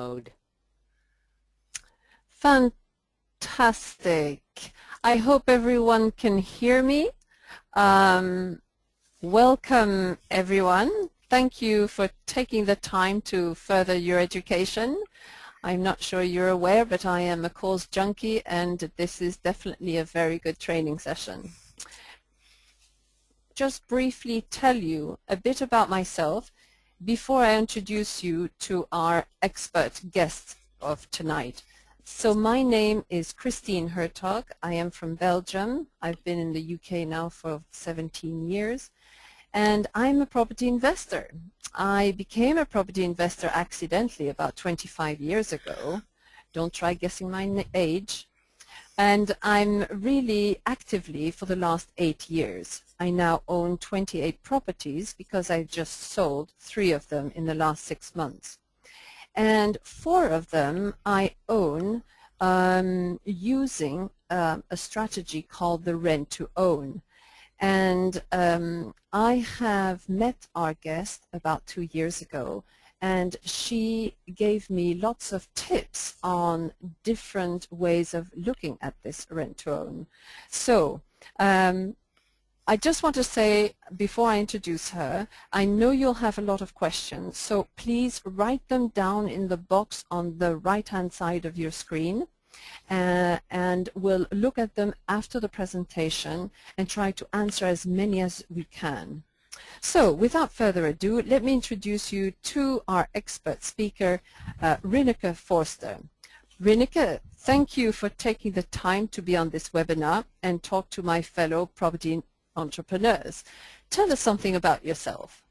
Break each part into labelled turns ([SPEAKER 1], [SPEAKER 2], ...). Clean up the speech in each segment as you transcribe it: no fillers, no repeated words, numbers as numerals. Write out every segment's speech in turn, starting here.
[SPEAKER 1] mode. Fantastic. I hope everyone can hear me. Welcome everyone. Thank you for taking the time to further your education. I'm not sure you're aware, but I am a course junkie, and this is definitely a very good training session. Just briefly tell you a bit about myself before I introduce you to our expert guest of tonight. So my name is Christine Hertoghe. I am from Belgium. I've been in the UK now for 17 years, and I'm a property investor. I became a property investor accidentally about 25 years ago. Don't try guessing my age. And I'm really actively for the last 8 years. I now own 28 properties because I just sold 3 of them in the last 6 months. And 4 of them I own using a strategy called the rent-to-own. And I have met our guest about 2 years ago, and she gave me lots of tips on different ways of looking at this rent-to-own. So I just want to say, before I introduce her, I know you'll have a lot of questions, so please write them down in the box on the right-hand side of your screen, and we'll look at them after the presentation and try to answer as many as we can. So, without further ado, let me introduce you to our expert speaker, Rineke Forster. Rineke, thank you for taking the time to be on this webinar and talk to my fellow property entrepreneurs. Tell us something about yourself.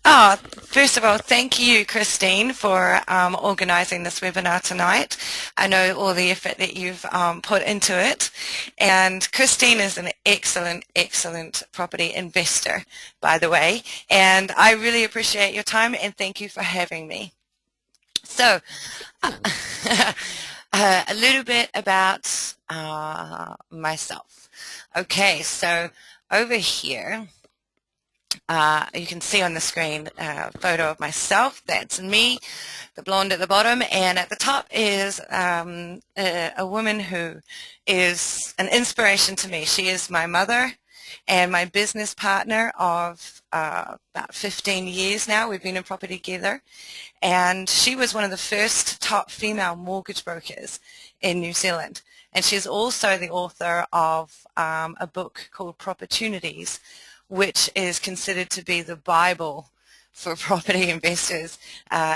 [SPEAKER 2] First of all, thank you, Christine, for organizing this webinar tonight. I know all the effort that you've put into it. And Christine is an excellent, excellent property investor, by the way. And I really appreciate your time, and thank you for having me. So, a little bit about myself. Okay, so over here, you can see on the screen a photo of myself. That's me, the blonde at the bottom, and at the top is a woman who is an inspiration to me. She is my mother and my business partner of about 15 years now. We've been in property together, and she was one of the first top female mortgage brokers in New Zealand. And she's also the author of a book called Propertunities, which is considered to be the Bible for property investors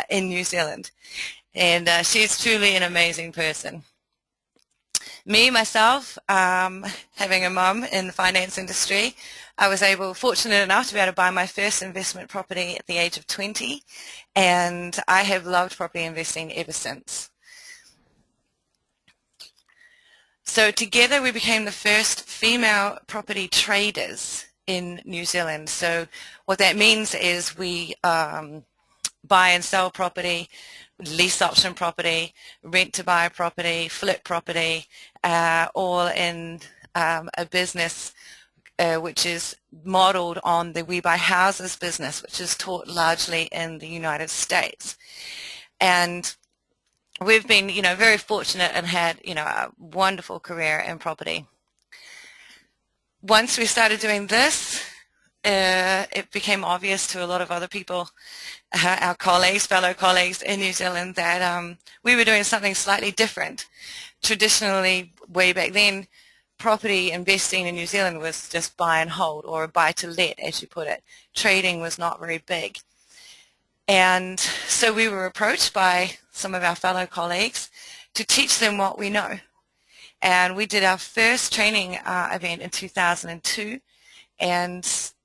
[SPEAKER 2] in New Zealand. And she's truly an amazing person. Me, myself, having a mum in the finance industry, I was fortunate enough to be able to buy my first investment property at the age of 20, and I have loved property investing ever since. So together we became the first female property traders in New Zealand. So what that means is we buy and sell property, lease option property, rent to buy property, flip property, all in a business which is modeled on the We Buy Houses business, which is taught largely in the United States. And we've been, very fortunate and had, a wonderful career in property. Once we started doing this, it became obvious to a lot of other people, our colleagues, fellow colleagues in New Zealand, that we were doing something slightly different. Traditionally, way back then, property investing in New Zealand was just buy and hold, or buy to let, as you put it. Trading was not very big. And so we were approached by some of our fellow colleagues to teach them what we know. And we did our first training event in 2002, and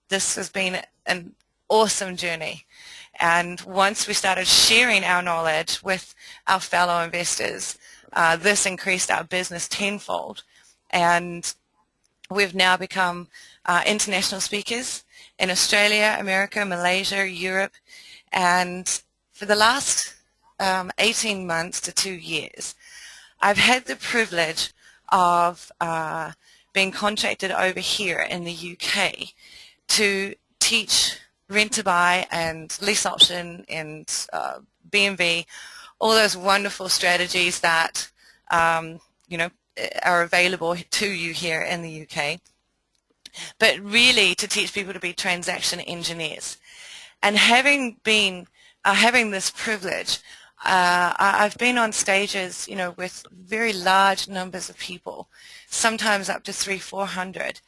[SPEAKER 2] this has been an awesome journey. And once we started sharing our knowledge with our fellow investors, this increased our business tenfold. And we've now become international speakers in Australia, America, Malaysia, Europe, and for the last 18 months to 2 years, I've had the privilege of being contracted over here in the UK to teach rent to buy and lease option and B&B all those wonderful strategies that you know, are available to you here in the UK, but really to teach people to be transaction engineers. And having been having this privilege, I've been on stages, you know, with very large numbers of people, sometimes up to 300-400,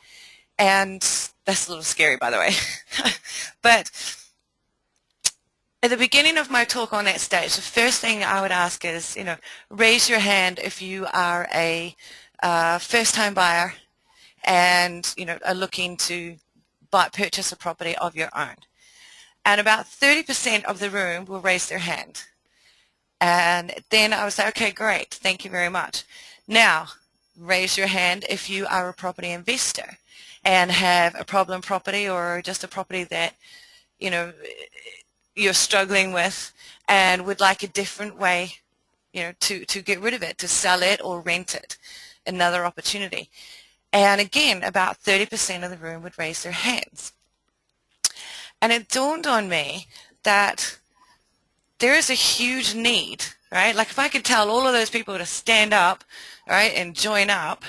[SPEAKER 2] and that's a little scary, by the way. But at the beginning of my talk on that stage, the first thing I would ask is, you know, raise your hand if you are a first-time buyer and, you know, are looking to purchase a property of your own. And about 30% of the room will raise their hand. And then I would say, okay, great, thank you very much. Now, raise your hand if you are a property investor and have a problem property or just a property that, you know, you're struggling with and would like a different way, you know, to get rid of it, to sell it or rent it, another opportunity. And again, about 30% of the room would raise their hands. And it dawned on me that there is a huge need, right? Like if I could tell all of those people to stand up, right, and join up,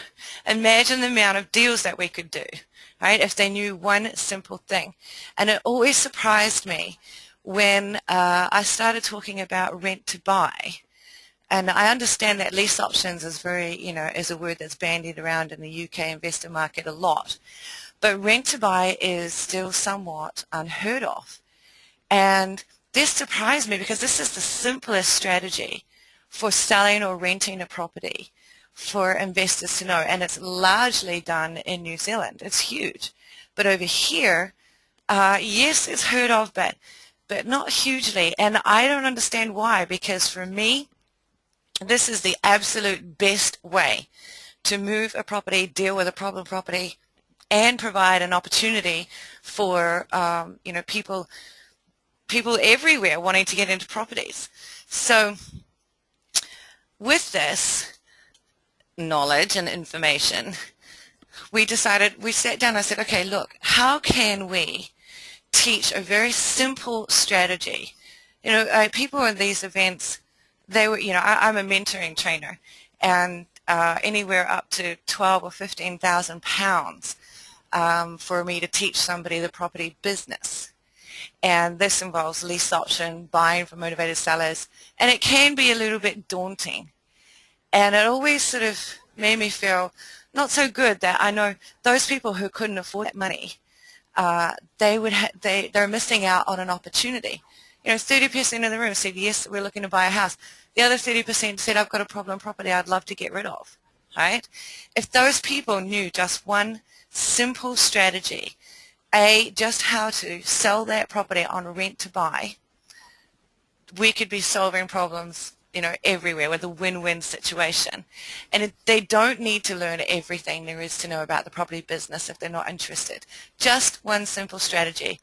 [SPEAKER 2] imagine the amount of deals that we could do, right, if they knew one simple thing. And it always surprised me when I started talking about rent to buy. And I understand that lease options is very, you know, is a word that's bandied around in the UK investor market a lot. But rent to buy is still somewhat unheard of. And this surprised me because this is the simplest strategy for selling or renting a property for investors to know. And it's largely done in New Zealand. It's huge. But over here, yes, it's heard of, but not hugely. And I don't understand why, because for me, this is the absolute best way to move a property, deal with a problem property, and provide an opportunity for you know, people everywhere wanting to get into properties. So with this knowledge and information, we sat down and I said, okay, look, how can we teach a very simple strategy? You know, people in these events, they were, you know, I'm a mentoring trainer, and anywhere up to 12 or 15,000 pounds for me to teach somebody the property business. And this involves lease option, buying from motivated sellers, and it can be a little bit daunting. And it always sort of made me feel not so good that I know those people who couldn't afford that money, they're missing out on an opportunity. You know, 30% of the room said, yes, we're looking to buy a house. The other 30% said, I've got a problem property I'd love to get rid of, right? If those people knew just one simple strategy, just how to sell that property on rent to buy, we could be solving problems, you know, everywhere with a win-win situation. And they don't need to learn everything there is to know about the property business if they're not interested. Just one simple strategy.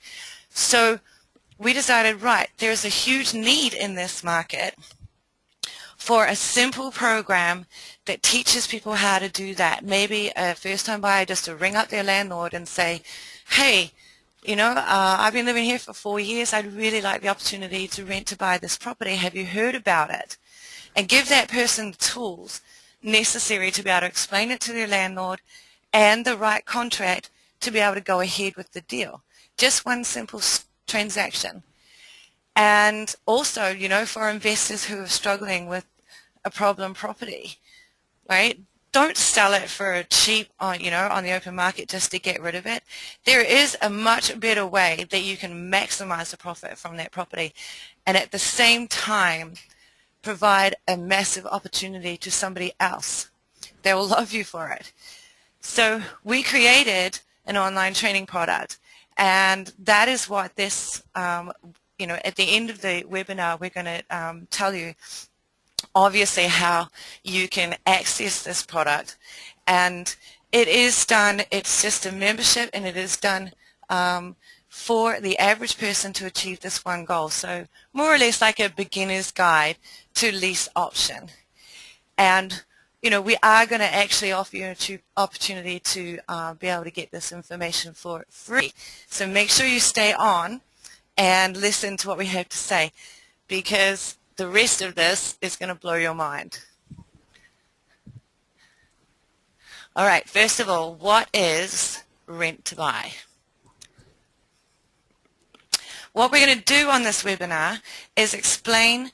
[SPEAKER 2] So we decided, right, there's a huge need in this market for a simple program that teaches people how to do that. Maybe a first-time buyer just to ring up their landlord and say, hey, you know, I've been living here for 4 years. I'd really like the opportunity to rent to buy this property. Have you heard about it? And give that person the tools necessary to be able to explain it to their landlord and the right contract to be able to go ahead with the deal. Just one simple transaction. And also, you know, for investors who are struggling with a problem property, right? Don't sell it for cheap on, you know, on the open market just to get rid of it. There is a much better way that you can maximize the profit from that property and at the same time provide a massive opportunity to somebody else. They will love you for it. So we created an online training product, and that is what this, you know, at the end of the webinar, we're going to tell you obviously how you can access this product. And it is done, it's just a membership, and it is done for the average person to achieve this one goal. So more or less like a beginner's guide to lease option. And you know, we are going to actually offer you an opportunity to be able to get this information for free. So make sure you stay on and listen to what we have to say, because the rest of this is going to blow your mind. All right, first of all, what is Rent2Buy? What we're going to do on this webinar is explain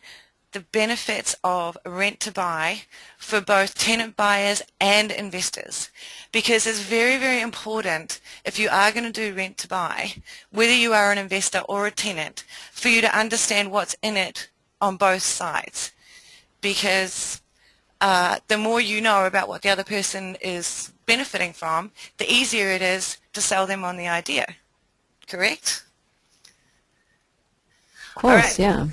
[SPEAKER 2] the benefits of Rent2Buy for both tenant buyers and investors, because it's very, very important if you are going to do Rent2Buy, whether you are an investor or a tenant, for you to understand what's in it on both sides, because the more you know about what the other person is benefiting from, the easier it is to sell them on the idea. Correct?
[SPEAKER 1] Of course, yeah.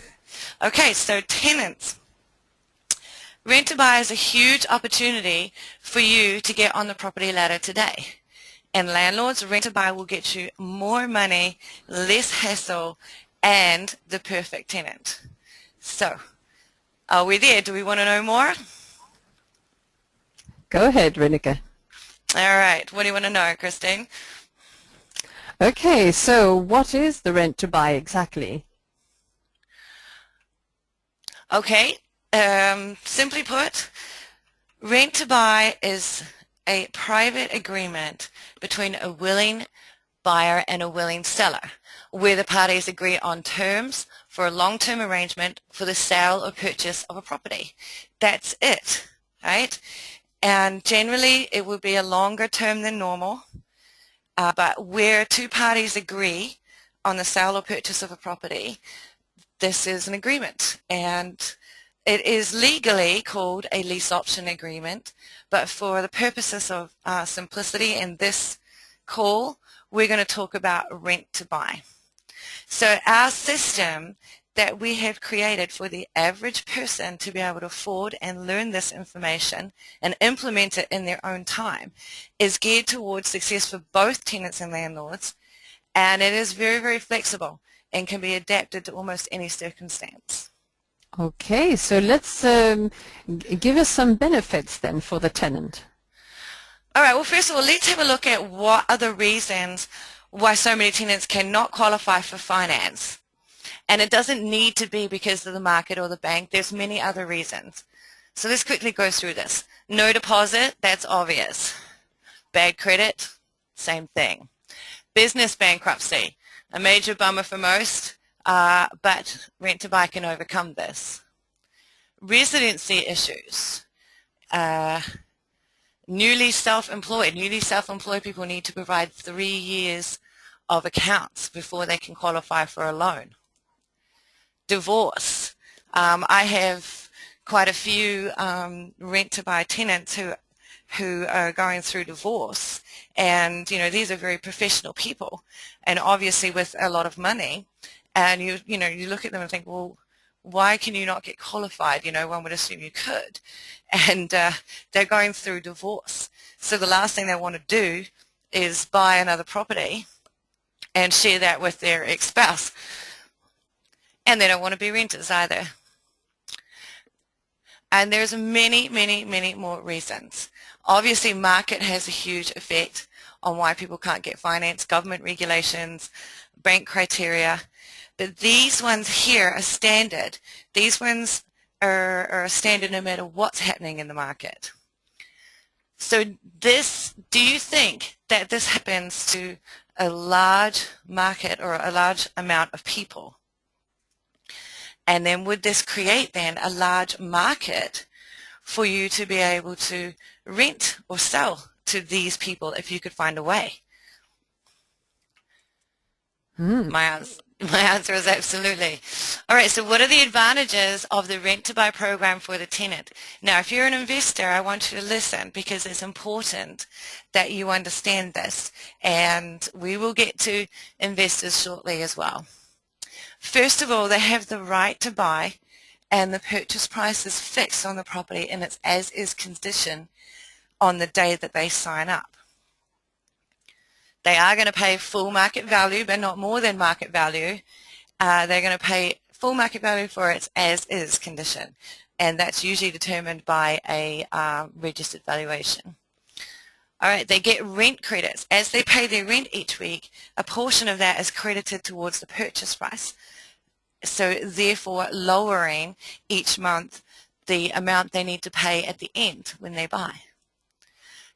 [SPEAKER 2] Okay, so tenants. Rent2Buy is a huge opportunity for you to get on the property ladder today. And landlords, Rent2Buy will get you more money, less hassle, and the perfect tenant. So, are we there? Do we want to know more?
[SPEAKER 1] Go ahead, Rineke.
[SPEAKER 2] All right, what do you want to know, Christine?
[SPEAKER 1] Okay, so what is the Rent2Buy exactly?
[SPEAKER 2] Okay, simply put, Rent2Buy is a private agreement between a willing buyer and a willing seller, where the parties agree on terms for a long-term arrangement for the sale or purchase of a property. That's it, right? And generally it would be a longer term than normal, but where two parties agree on the sale or purchase of a property, this is an agreement, and it is legally called a lease option agreement, but for the purposes of simplicity in this call, we're going to talk about Rent2Buy. So our system that we have created for the average person to be able to afford and learn this information and implement it in their own time is geared towards success for both tenants and landlords, and it is very, very flexible and can be adapted to almost any circumstance.
[SPEAKER 1] Okay, so let's give us some benefits then for the tenant.
[SPEAKER 2] All right, well, first of all, let's have a look at what are the reasons why so many tenants cannot qualify for finance. And it doesn't need to be because of the market or the bank. There's many other reasons. So let's quickly go through this. No deposit, that's obvious. Bad credit, same thing. Business bankruptcy, a major bummer for most, but Rent2Buy can overcome this. Residency issues. Newly self-employed people need to provide 3 years of accounts before they can qualify for a loan. Divorce. I have quite a few Rent2Buy tenants who are going through divorce, and you know, these are very professional people and obviously with a lot of money, and you look at them and think, well, why can you not get qualified? You know, one would assume you could, and they're going through divorce, so the last thing they want to do is buy another property and share that with their ex-spouse, and they don't want to be renters either. And there's many, many, many more reasons. Obviously, market has a huge effect on why people can't get finance, government regulations, bank criteria. But these ones here are standard. These ones are standard no matter what's happening in the market. So do you think that this happens to a large market or a large amount of people? And then would this create then a large market for you to be able to rent or sell to these people if you could find a way? My answer is absolutely. All right, so what are the advantages of the Rent2Buy program for the tenant? Now, if you're an investor, I want you to listen because it's important that you understand this, and we will get to investors shortly as well. First of all, they have the right to buy, and the purchase price is fixed on the property in its as-is condition on the day that they sign up. They are going to pay full market value, but not more than market value. They're going to pay full market value for its as-is condition, and that's usually determined by a registered valuation. All right, they get rent credits. As they pay their rent each week, a portion of that is credited towards the purchase price. so therefore lowering each month the amount they need to pay at the end when they buy.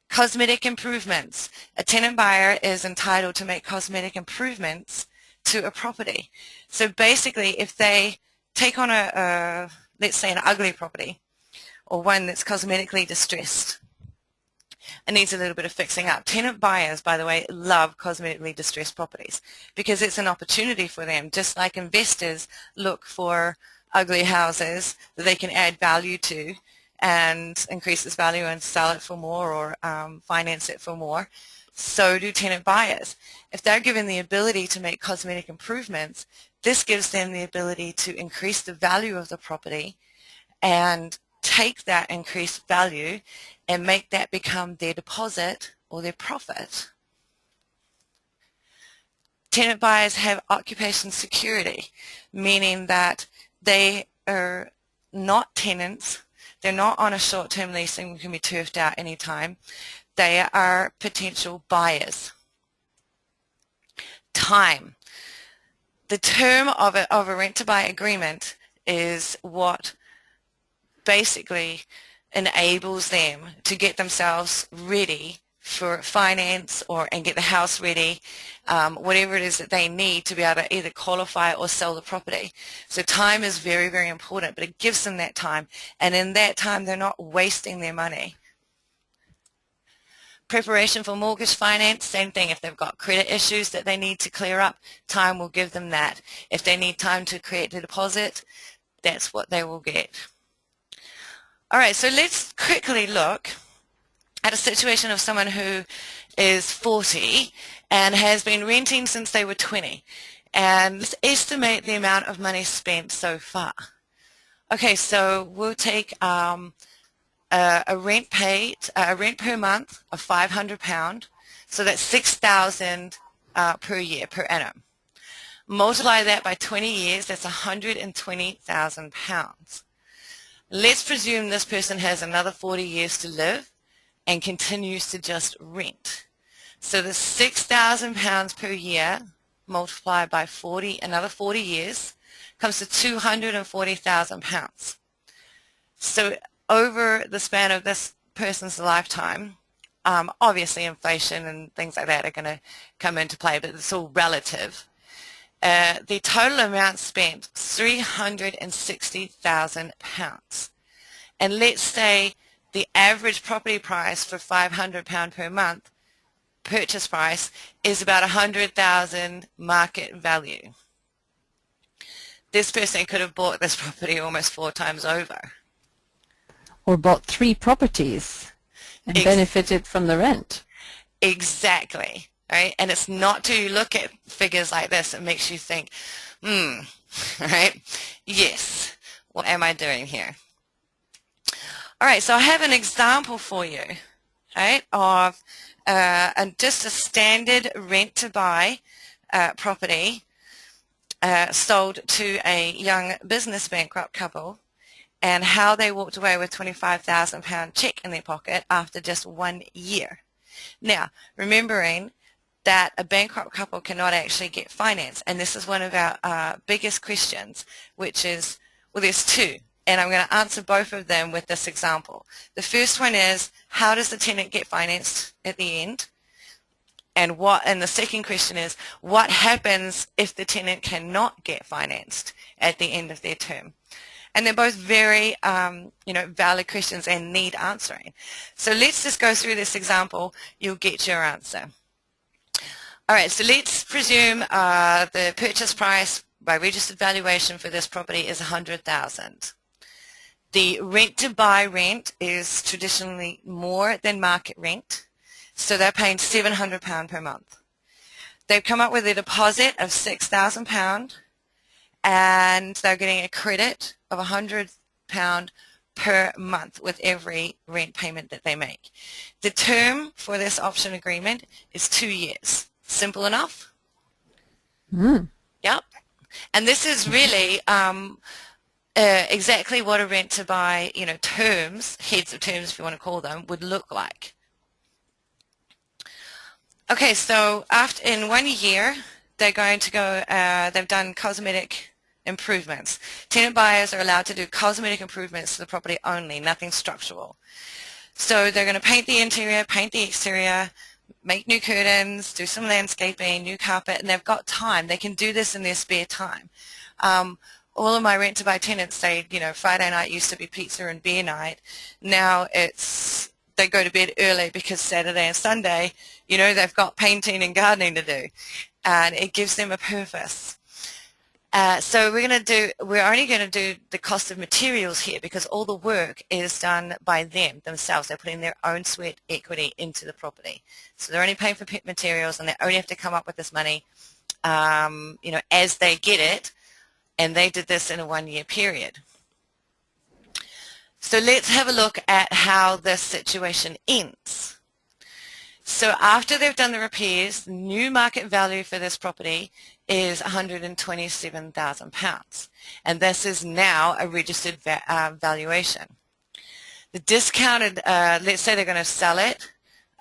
[SPEAKER 2] Cosmetic improvements. A tenant buyer is entitled to make cosmetic improvements to a property. So basically, if they take on let's say an ugly property, or one that's cosmetically distressed and needs a little bit of fixing up. Tenant buyers, by the way, love cosmetically distressed properties because it's an opportunity for them, just like investors look for ugly houses that they can add value to and increase its value and sell it for more, or finance it for more. So do tenant buyers. If they're given the ability to make cosmetic improvements, this gives them the ability to increase the value of the property and take that increased value and make that become their deposit or their profit. Tenant buyers have occupation security, meaning that they are not tenants, they're not on a short-term lease and can be turfed out anytime. They are potential buyers. Time. The term of a rent-to-buy agreement is what basically enables them to get themselves ready for finance and get the house ready, whatever it is that they need to be able to either qualify or sell the property. So time is very, very important, but it gives them that time, and in that time they're not wasting their money. Preparation for mortgage finance, same thing. If they've got credit issues that they need to clear up, time will give them that. If they need time to create the deposit, that's what they will get. All right, so let's quickly look at a situation of someone who is 40 and has been renting since they were 20. And let's estimate the amount of money spent so far. Okay, so we'll take a rent per month of £500, so that's $6,000 per year, per annum. Multiply that by 20 years, that's £120,000. Let's presume this person has another 40 years to live and continues to just rent. So the £6,000 per year multiplied by another 40 years comes to £240,000. So over the span of this person's lifetime, obviously inflation and things like that are going to come into play, but it's all relative. The total amount spent, £360,000. And let's say the average property price for £500 per month, purchase price, is about $100,000 market value. This person could have bought this property almost 4 times over.
[SPEAKER 1] Or bought 3 properties and benefited from the rent.
[SPEAKER 2] Exactly. Right? And it's not to look at figures like this that makes you think, right? Yes, what am I doing here? All right, so I have an example for you, right, of just a standard rent-to-buy property sold to a young business bankrupt couple, and how they walked away with £25,000 check in their pocket after just 1 year. Now, remembering that a bankrupt couple cannot actually get finance, and this is one of our biggest questions, which is, well, there's 2, and I'm going to answer both of them with this example. The first one is, how does the tenant get financed at the end? And the second question is, what happens if the tenant cannot get financed at the end of their term? And they're both very valid questions and need answering. So let's just go through this example. You'll get your answer. All right, so let's presume the purchase price by registered valuation for this property is $100,000. The rent-to-buy rent is traditionally more than market rent, so they're paying £700 per month. They've come up with a deposit of £6,000, and they're getting a credit of £100 per month with every rent payment that they make. The term for this option agreement is 2 years. Simple enough? Yep. And this is really exactly what a rent-to-buy, terms, heads of terms if you want to call them, would look like. Okay, so in 1 year, they're going to go, they've done cosmetic improvements. Tenant buyers are allowed to do cosmetic improvements to the property only, nothing structural. So they're going to paint the interior, paint the exterior, make new curtains, do some landscaping, new carpet, and they've got time. They can do this in their spare time. All of my rent-to-buy tenants say, you know, Friday night used to be pizza and beer night. Now it's they go to bed early because Saturday and Sunday, you know, they've got painting and gardening to do, and it gives them a purpose. So we're only going to do the cost of materials here because all the work is done by themselves. They're putting their own sweat equity into the property. So they're only paying for materials, and they only have to come up with this money, you know, as they get it, and they did this in a 1-year period. So let's have a look at how this situation ends. So after they've done the repairs, the new market value for this property is £127,000, and this is now a registered valuation. The discounted, let's say they're going to sell it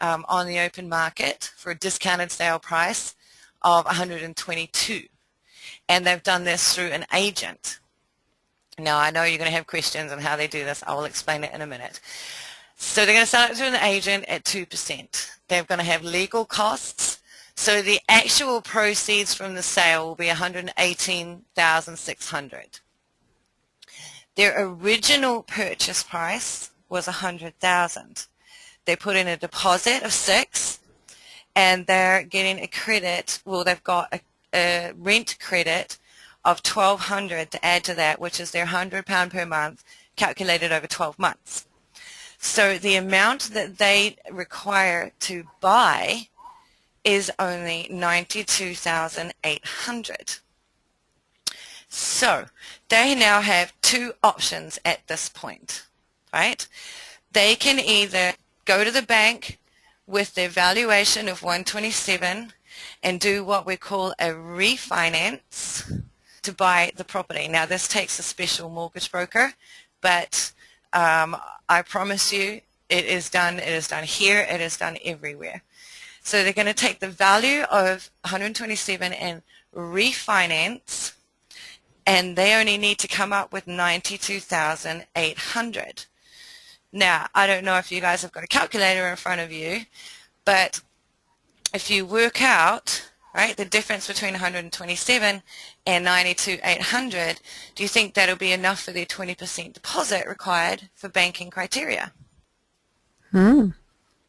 [SPEAKER 2] on the open market for a discounted sale price of $122,000, and they've done this through an agent. Now I know you're going to have questions on how they do this. I will explain it in a minute. So they're going to sell it to an agent at 2%. They're going to have legal costs. So the actual proceeds from the sale will be $118,600. Their original purchase price was $100,000. They put in a deposit of $6,000, and they're getting a credit. Well, they've got a rent credit of $1,200 to add to that, which is their £100 per month calculated over 12 months. So the amount that they require to buy is only $92,800. So they now have two options at this point, right? They can either go to the bank with their valuation of $127,000 and do what we call a refinance to buy the property. Now this takes a special mortgage broker, but I promise you it is done here, it is done everywhere. So they're going to take the value of $127,000 and refinance, and they only need to come up with $92,800. Now, I don't know if you guys have got a calculator in front of you, but if you work out, right, the difference between $127,000 and $92,800, do you think that'll be enough for their 20% deposit required for banking criteria?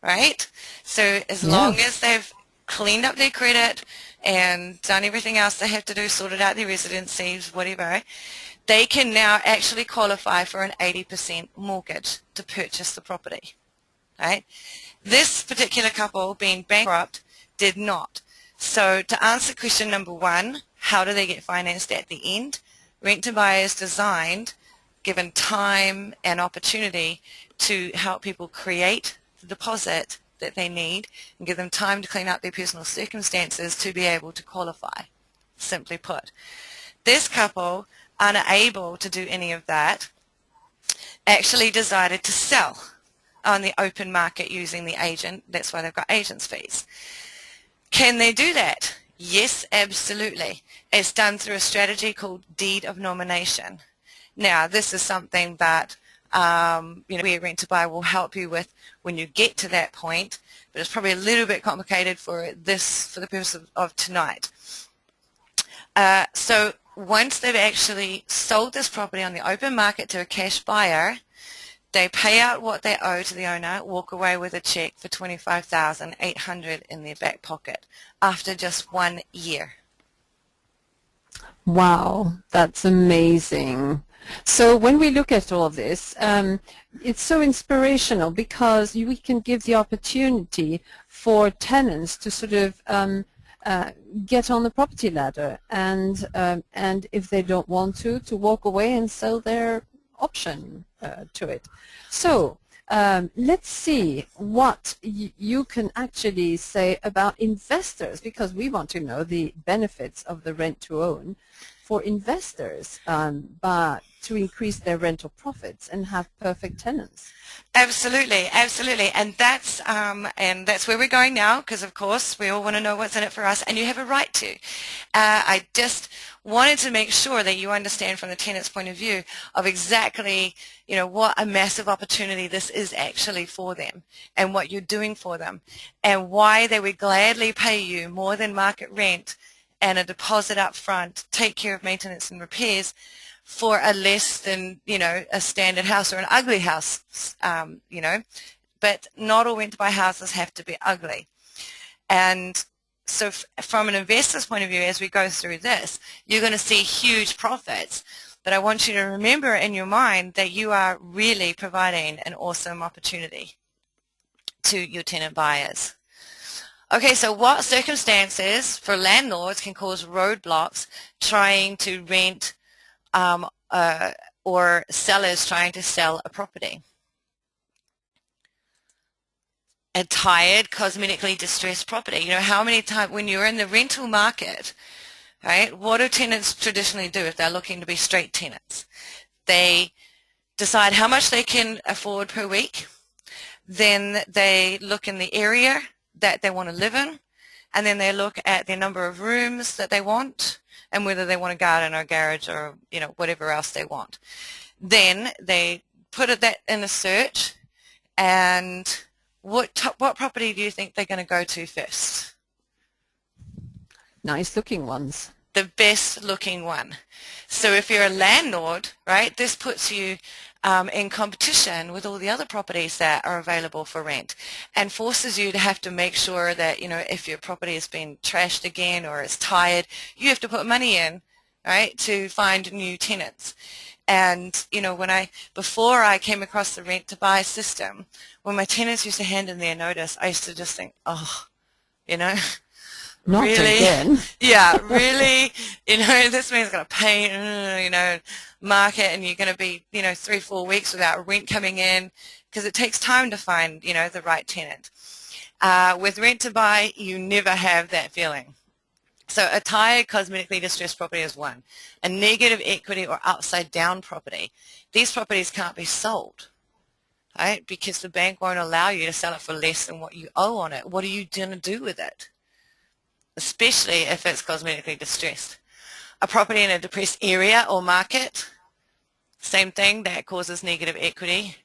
[SPEAKER 2] Right? So as long as they've cleaned up their credit and done everything else they have to do, sorted out their residencies, whatever, they can now actually qualify for an 80% mortgage to purchase the property. Right? This particular couple, being bankrupt, did not. So to answer question number one, how do they get financed at the end? Rent2Buy is designed, given time and opportunity, to help people create the deposit that they need and give them time to clean up their personal circumstances to be able to qualify, simply put. This couple, unable to do any of that, actually decided to sell on the open market using the agent. That's why they've got agents' fees. Can they do that? Yes, absolutely. It's done through a strategy called deed of nomination. Now, this is something that we at Rent2Buy will help you with when you get to that point, but it's probably a little bit complicated for the purpose of tonight. So once they've actually sold this property on the open market to a cash buyer, they pay out what they owe to the owner, walk away with a check for $25,800 in their back pocket after just 1 year.
[SPEAKER 1] Wow, that's amazing. So when we look at all of this, it's so inspirational because we can give the opportunity for tenants to sort of get on the property ladder, and if they don't want to walk away and sell their option to it. So let's see what you can actually say about investors, because we want to know the benefits of the rent to own for investors. But to increase their rental profits and have perfect tenants.
[SPEAKER 2] Absolutely, absolutely, and that's where we're going now, because of course we all want to know what's in it for us, and you have a right to. I just wanted to make sure that you understand from the tenant's point of view of exactly, what a massive opportunity this is actually for them, and what you're doing for them, and why they would gladly pay you more than market rent and a deposit up front, take care of maintenance and repairs, for a less than, a standard house or an ugly house, but not all rent-to-buy houses have to be ugly. And so from an investor's point of view, as we go through this, you're going to see huge profits. But I want you to remember in your mind that you are really providing an awesome opportunity to your tenant buyers. Okay, so what circumstances for landlords can cause roadblocks trying to rent or sellers trying to sell a property? A tired, cosmetically distressed property. How many times when you're in the rental market, right, what do tenants traditionally do if they're looking to be straight tenants? They decide how much they can afford per week. Then they look in the area that they want to live in, and then they look at the number of rooms that they want and whether they want a garden or a garage or whatever else they want. Then they put that in a search, and what property do you think they're going to go to first?
[SPEAKER 1] Nice looking ones.
[SPEAKER 2] The best looking one. So if you're a landlord, right, this puts you in competition with all the other properties that are available for rent, and forces you to have to make sure that, if your property has been trashed again or is tired, you have to put money in, right, to find new tenants. And, before I came across the rent-to-buy system, when my tenants used to hand in their notice, I used to just think, oh,
[SPEAKER 1] Not
[SPEAKER 2] really?
[SPEAKER 1] Again.
[SPEAKER 2] Yeah, really, this man's going to pay, market, and you're going to be, 3-4 weeks without rent coming in, because it takes time to find, the right tenant. With rent to buy, you never have that feeling. So a tired, cosmetically distressed property is one. A negative equity or upside down property. These properties can't be sold, right? Because the bank won't allow you to sell it for less than what you owe on it. What are you going to do with it? Especially if it's cosmetically distressed. A property in a depressed area or market, same thing, that causes negative equity.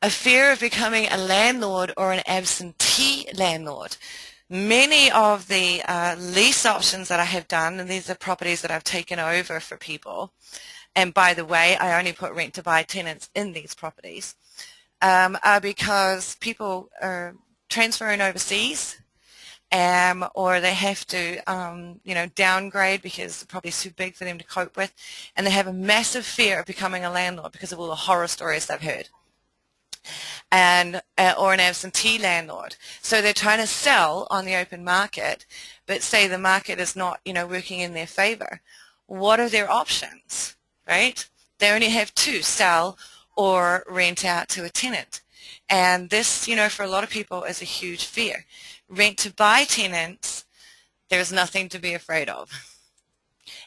[SPEAKER 2] A fear of becoming a landlord or an absentee landlord. Many of the lease options that I have done, and these are properties that I've taken over for people, and by the way, I only put rent-to-buy tenants in these properties, are because people are transferring overseas, or they have to, downgrade because the property is too big for them to cope with, and they have a massive fear of becoming a landlord because of all the horror stories they've heard, and or an absentee landlord. So they're trying to sell on the open market, but say the market is not, working in their favor. What are their options, right? They only have two: sell or rent out to a tenant. And this, for a lot of people is a huge fear. Rent-to-buy tenants, there's nothing to be afraid of.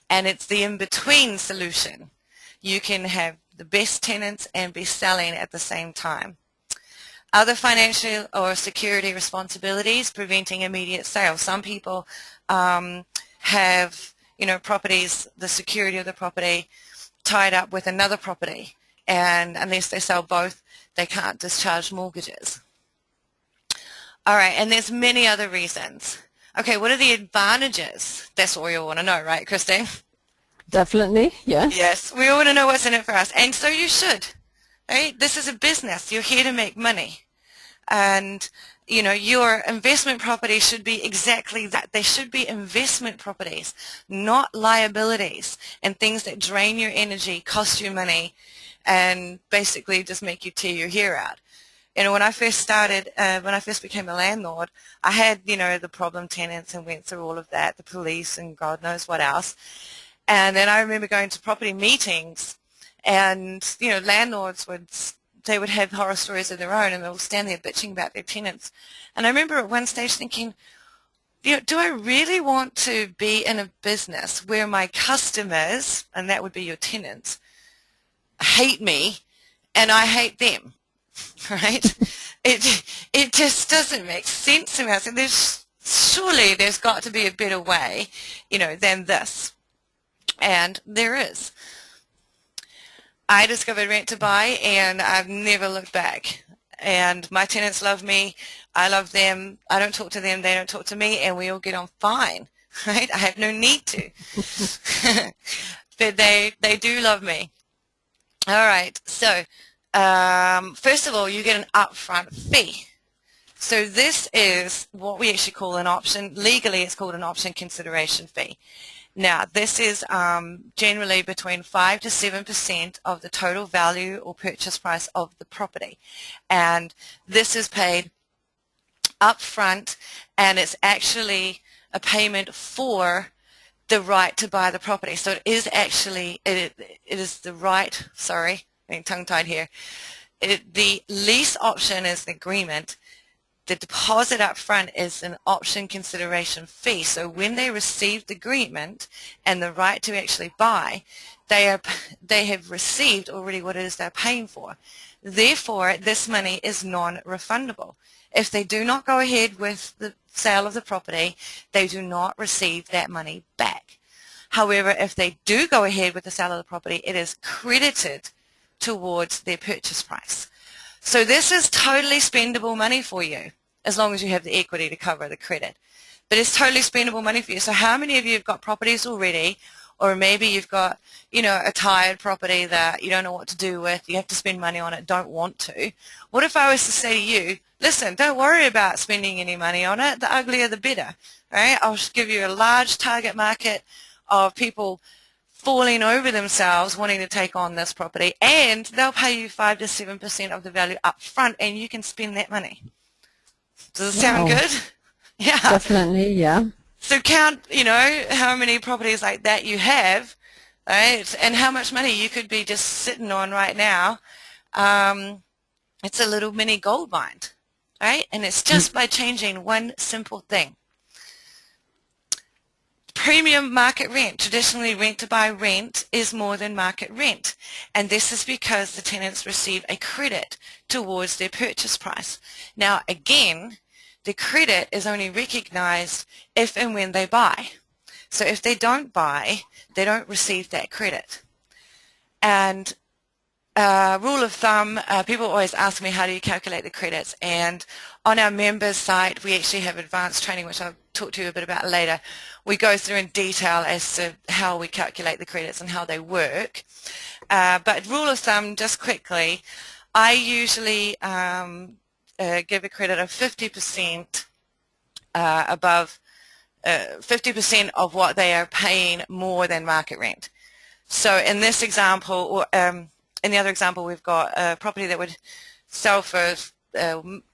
[SPEAKER 2] And it's the in-between solution. You can have the best tenants and be selling at the same time. Other financial or security responsibilities preventing immediate sale. Some people have, properties, the security of the property tied up with another property, and unless they sell both, they can't discharge mortgages. All right, and there's many other reasons. Okay, what are the advantages? That's what we all want to know, right, Christine?
[SPEAKER 1] Definitely, yes.
[SPEAKER 2] Yes, we all want to know what's in it for us, and so you should, right? This is a business. You're here to make money. And, your investment property should be exactly that. They should be investment properties, not liabilities and things that drain your energy, cost you money, and basically just make you tear your hair out. When I first started, when I first became a landlord, I had, the problem tenants and went through all of that, the police and God knows what else. And then I remember going to property meetings, and, landlords they would have horror stories of their own, and they'll stand there bitching about their tenants. And I remember at one stage thinking, do I really want to be in a business where my customers, and that would be your tenants, hate me and I hate them, right? It just doesn't make sense to me. I said, surely there's got to be a better way, than this. And there is. I discovered Rent2Buy and I've never looked back. And my tenants love me. I love them. I don't talk to them. They don't talk to me. And we all get on fine, right? I have no need to. But they do love me. All right. So first of all, you get an upfront fee. So this is what we actually call an option. Legally, it's called an option consideration fee. Now, this is generally between 5 to 7% of the total value or purchase price of the property. And this is paid upfront, and it's actually a payment for the right to buy the property. So it is actually, it is the right, sorry, I'm tongue-tied here. The lease option is the agreement. The deposit up front is an option consideration fee. So when they receive the agreement and the right to actually buy, they have received already what it is they're paying for. Therefore, this money is non-refundable. If they do not go ahead with the sale of the property, they do not receive that money back. However, if they do go ahead with the sale of the property, it is credited towards their purchase price. So this is totally spendable money for you, as long as you have the equity to cover the credit. But it's totally spendable money for you. So how many of you have got properties already, or maybe you've got, a tired property that you don't know what to do with, you have to spend money on it, don't want to. What if I was to say to you, listen, don't worry about spending any money on it, the uglier the better, right? I'll just give you a large target market of people falling over themselves wanting to take on this property, and they'll pay you 5 to 7% of the value up front, and you can spend that money. Does it sound good? Yeah.
[SPEAKER 1] Definitely, yeah.
[SPEAKER 2] So count, how many properties like that you have, right, and how much money you could be just sitting on right now. It's a little mini gold mine, right? And it's just by changing one simple thing. Premium market rent, traditionally Rent2Buy rent, is more than market rent, and this is because the tenants receive a credit towards their purchase price. Now again, the credit is only recognized if and when they buy. So if they don't buy, they don't receive that credit. And rule of thumb, people always ask me, how do you calculate the credits? And on our members site, we actually have advanced training, which I'll talk to you a bit about later. We go through in detail as to how we calculate the credits and how they work. But rule of thumb, just quickly, I usually give a credit of 50% above 50% of what they are paying more than market rent. So in this example, or in the other example, we've got a property that would sell for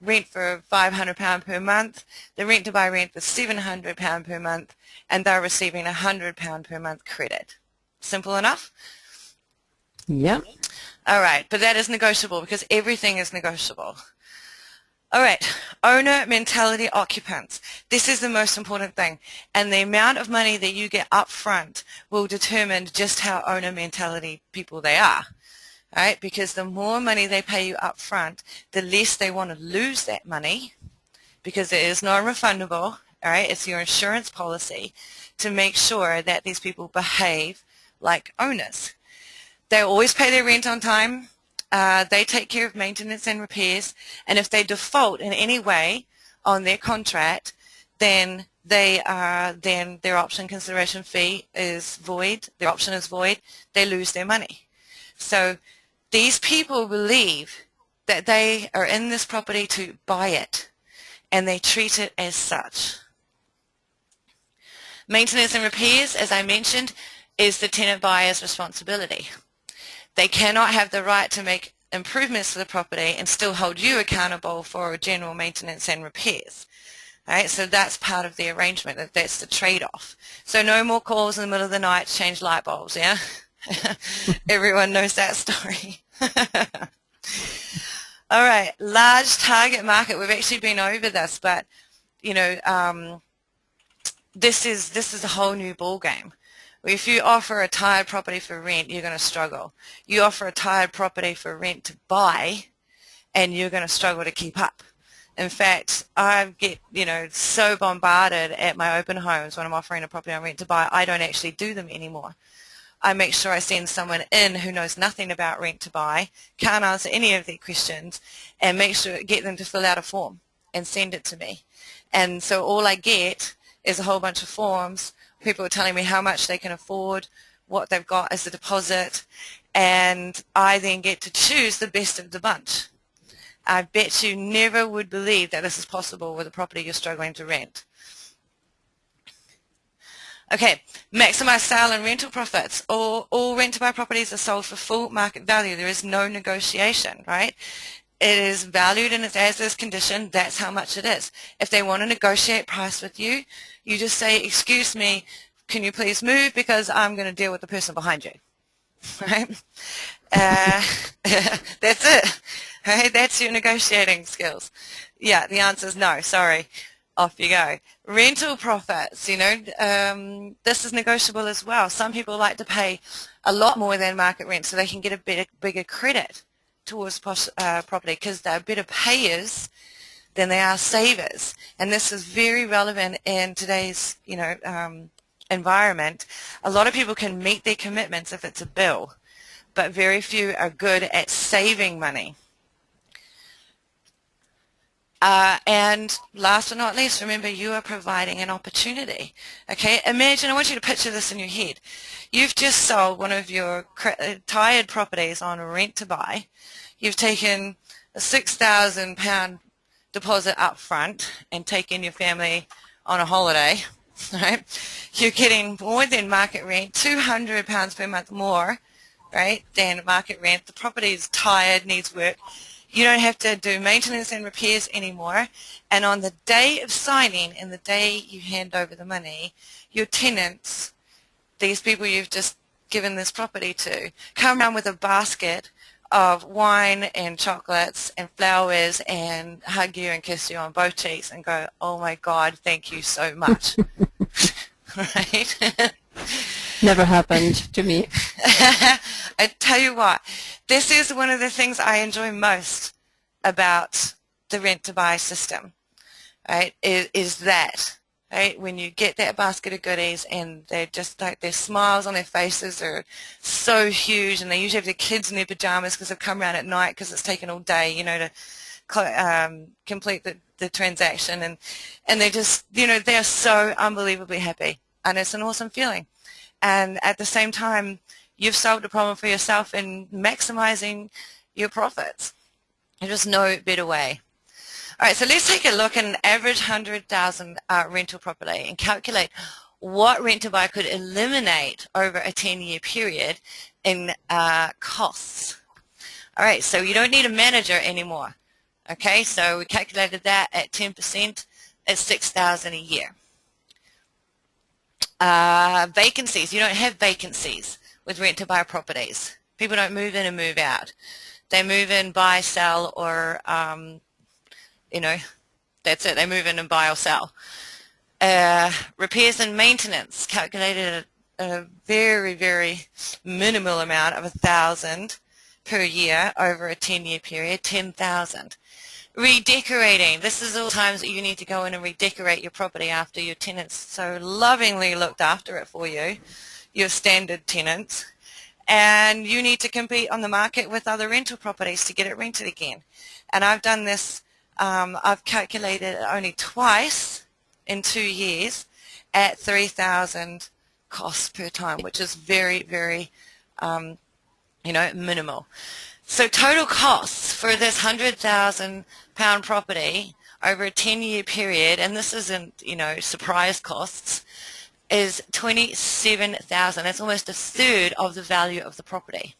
[SPEAKER 2] rent for £500 per month. The Rent2Buy rent was £700 per month, and they're receiving £100 per month credit. Simple enough?
[SPEAKER 1] Yeah.
[SPEAKER 2] All right, but that is negotiable because everything is negotiable. All right, owner mentality occupants. This is the most important thing, and the amount of money that you get up front will determine just how owner mentality people they are. Right? Because the more money they pay you up front, the less they want to lose that money, because it is non-refundable. All right? It's your insurance policy to make sure that these people behave like owners. They always pay their rent on time. They take care of maintenance and repairs, and if they default in any way on their contract, then their option consideration fee is void. Their option is void. They lose their money. So these people believe that they are in this property to buy it, and they treat it as such. Maintenance and repairs, as I mentioned, is the tenant buyer's responsibility. They cannot have the right to make improvements to the property and still hold you accountable for general maintenance and repairs. Right? So that's part of the arrangement. That's the trade-off. So no more calls in the middle of the night to change light bulbs, yeah? Everyone knows that story. All right, large target market. We've actually been over this, but this is a whole new ball game. If you offer a tired property for rent, you're going to struggle. You offer a tired property for rent to buy, and you're going to struggle to keep up. In fact, I get, so bombarded at my open homes when I'm offering a property on rent to buy, I don't actually do them anymore. I make sure I send someone in who knows nothing about rent to buy, can't answer any of their questions, and get them to fill out a form and send it to me. And so all I get is a whole bunch of forms. People are telling me how much they can afford, what they've got as a deposit, and I then get to choose the best of the bunch. I bet you never would believe that this is possible with a property you're struggling to rent. Okay, maximize sale and rental profits. All rent-to-buy properties are sold for full market value. There is no negotiation, right? It is valued in its as-is condition. That's how much it is. If they want to negotiate price with you, you just say, excuse me, can you please move because I'm going to deal with the person behind you, right? That's it, right? That's your negotiating skills. Yeah, the answer is no, sorry. Off you go. Rental profits, this is negotiable as well. Some people like to pay a lot more than market rent so they can get a bigger credit towards property because they're better payers than they are savers. And this is very relevant in today's, environment. A lot of people can meet their commitments if it's a bill, but very few are good at saving money. And last but not least, remember you are providing an opportunity. Okay, imagine, I want you to picture this in your head. You've just sold one of your tired properties on rent to buy. You've taken a £6,000 deposit up front and taken your family on a holiday. Right? You're getting more than market rent, £200 per month more, right, than market rent. The property is tired, needs work. You don't have to do maintenance and repairs anymore. And on the day of signing and the day you hand over the money, your tenants, these people you've just given this property to, come around with a basket of wine and chocolates and flowers and hug you and kiss you on both cheeks and go, oh my God, thank you so much. Right?
[SPEAKER 1] Never happened to me.
[SPEAKER 2] I tell you what, this is one of the things I enjoy most about the rent-to-buy system, right, is that, right, when you get that basket of goodies and they're just like, their smiles on their faces are so huge, and they usually have their kids in their pajamas because they've come around at night because it's taken all day, to complete the transaction, and they just, they're so unbelievably happy, and it's an awesome feeling. And at the same time, you've solved a problem for yourself in maximizing your profits. There's just no better way. All right, so let's take a look at an average 100,000 rental property and calculate what rent-to-buy could eliminate over a 10-year period in costs. All right, so you don't need a manager anymore. Okay, so we calculated that at 10% at $6,000 a year. Vacancies, you don't have vacancies with rent-to-buy properties. People don't move in and move out. They move in, buy, sell, or, that's it. They move in and buy or sell. Repairs and maintenance, calculated at a very, very minimal amount of $1,000 per year over a 10-year period, $10,000. Redecorating. This is all times that you need to go in and redecorate your property after your tenants so lovingly looked after it for you, your standard tenants, and you need to compete on the market with other rental properties to get it rented again. And I've done this, I've calculated it only twice in 2 years at $3,000 costs per time, which is very, very, minimal. So total costs for this £100,000 property over a 10-year period, and this isn't, surprise costs, is $27,000. That's almost a third of the value of the property.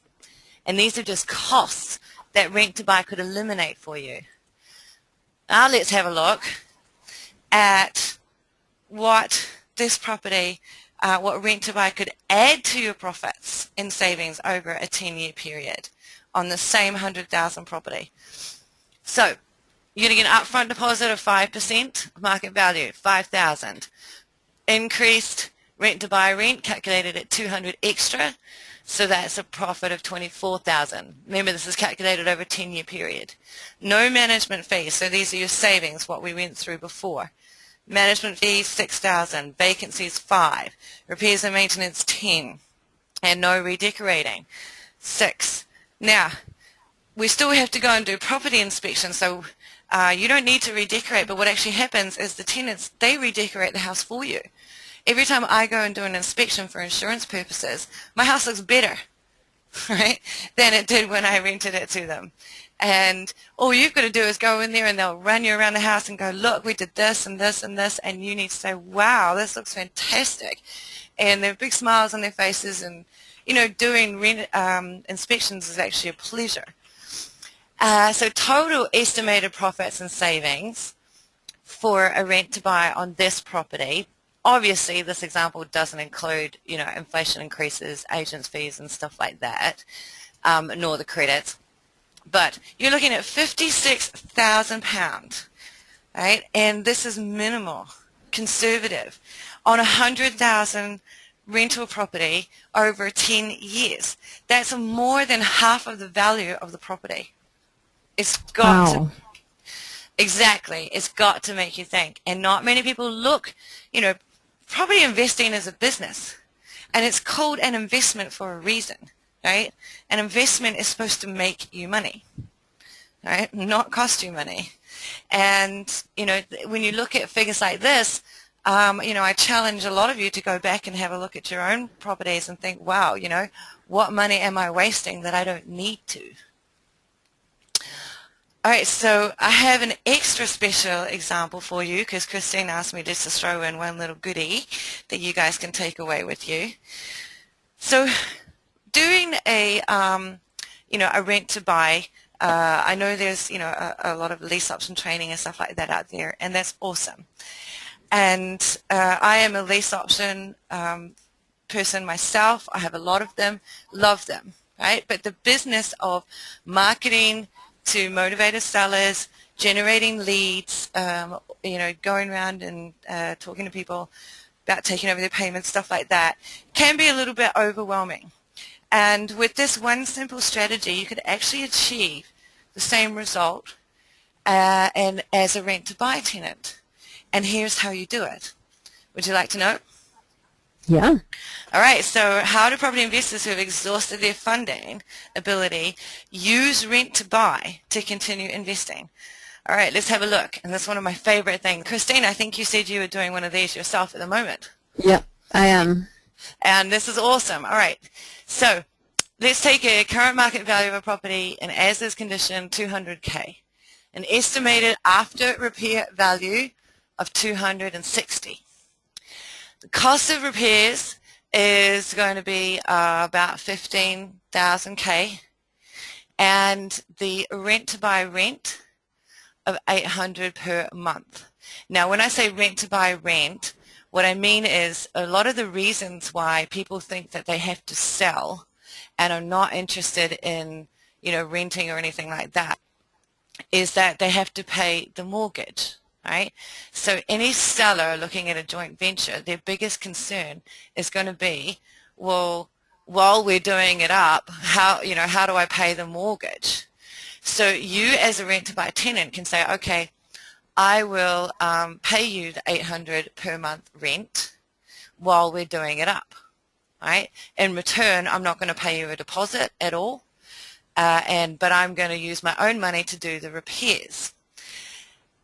[SPEAKER 2] And these are just costs that rent-to-buy could eliminate for you. Now let's have a look at what this property, what rent-to-buy could add to your profits in savings over a 10-year period on the same 100,000 property. So you're going to get an upfront deposit of 5% of market value, $5,000. Increased Rent to buy rent calculated at 200 extra, so that's a profit of 24,000. Remember, this is calculated over a 10-year period. No management fees, so these are your savings, what we went through before. Management fees 6,000, vacancies 5, repairs and maintenance 10, and no redecorating 6. Now, we still have to go and do property inspection, so you don't need to redecorate, but what actually happens is the tenants, they redecorate the house for you. Every time I go and do an inspection for insurance purposes, my house looks better, right, than it did when I rented it to them. And all you've got to do is go in there and they'll run you around the house and go, look, we did this and this and this, and you need to say, wow, this looks fantastic. And they have big smiles on their faces, and, you know, doing inspections is actually a pleasure. So total estimated profits and savings for a rent to buy on this property, obviously this example doesn't include, you know, inflation increases, agents' fees and stuff like that, nor the credits. But you're looking at £56,000, right? And this is minimal, conservative, on 100,000 rental property over 10 years. That's more than half of the value of the property. It's got to, exactly, it's got to make you think. And not many people look, you know, property investing is a business, and it's called an investment for a reason, right? An investment is supposed to make you money, right? Not cost you money. And, you know, when you look at figures like this, you know, I challenge a lot of you to go back and have a look at your own properties and think, wow, you know, what money am I wasting that I don't need to? All right, so I have an extra special example for you because Christine asked me just to throw in one little goodie that you guys can take away with you. So doing a, you know, a rent to buy, I know there's, you know, a lot of lease option training and stuff like that out there, and that's awesome. And I am a lease option person myself. I have a lot of them, love them, right? But the business of marketing to motivated sellers, generating leads, you know, going around and talking to people about taking over their payments, stuff like that, can be a little bit overwhelming. And with this one simple strategy, you could actually achieve the same result and as a rent-to-buy tenant. And here's how you do it. Would you like to know?
[SPEAKER 1] Yeah.
[SPEAKER 2] All right, so how do property investors who have exhausted their funding ability use rent to buy to continue investing? All right, let's have a look. And that's one of my favorite things. Christine, I think you said you were doing one of these yourself at the moment.
[SPEAKER 1] Yeah, I am.
[SPEAKER 2] And this is awesome. All right, so let's take a current market value of a property in as-is condition, 200K. An estimated after repair value of 260. The cost of repairs is going to be about 15,000K, and the rent to buy rent of 800 per month. Now, when I say rent to buy rent, what I mean is a lot of the reasons why people think that they have to sell and are not interested in, you know, renting or anything like that is that they have to pay the mortgage. Right? So any seller looking at a joint venture, their biggest concern is going to be, well, while we're doing it up, how do I pay the mortgage? So you as a rent-to-buy tenant can say, okay, I will pay you the 800 per month rent while we're doing it up. Right? In return, I'm not going to pay you a deposit at all, but I'm going to use my own money to do the repairs.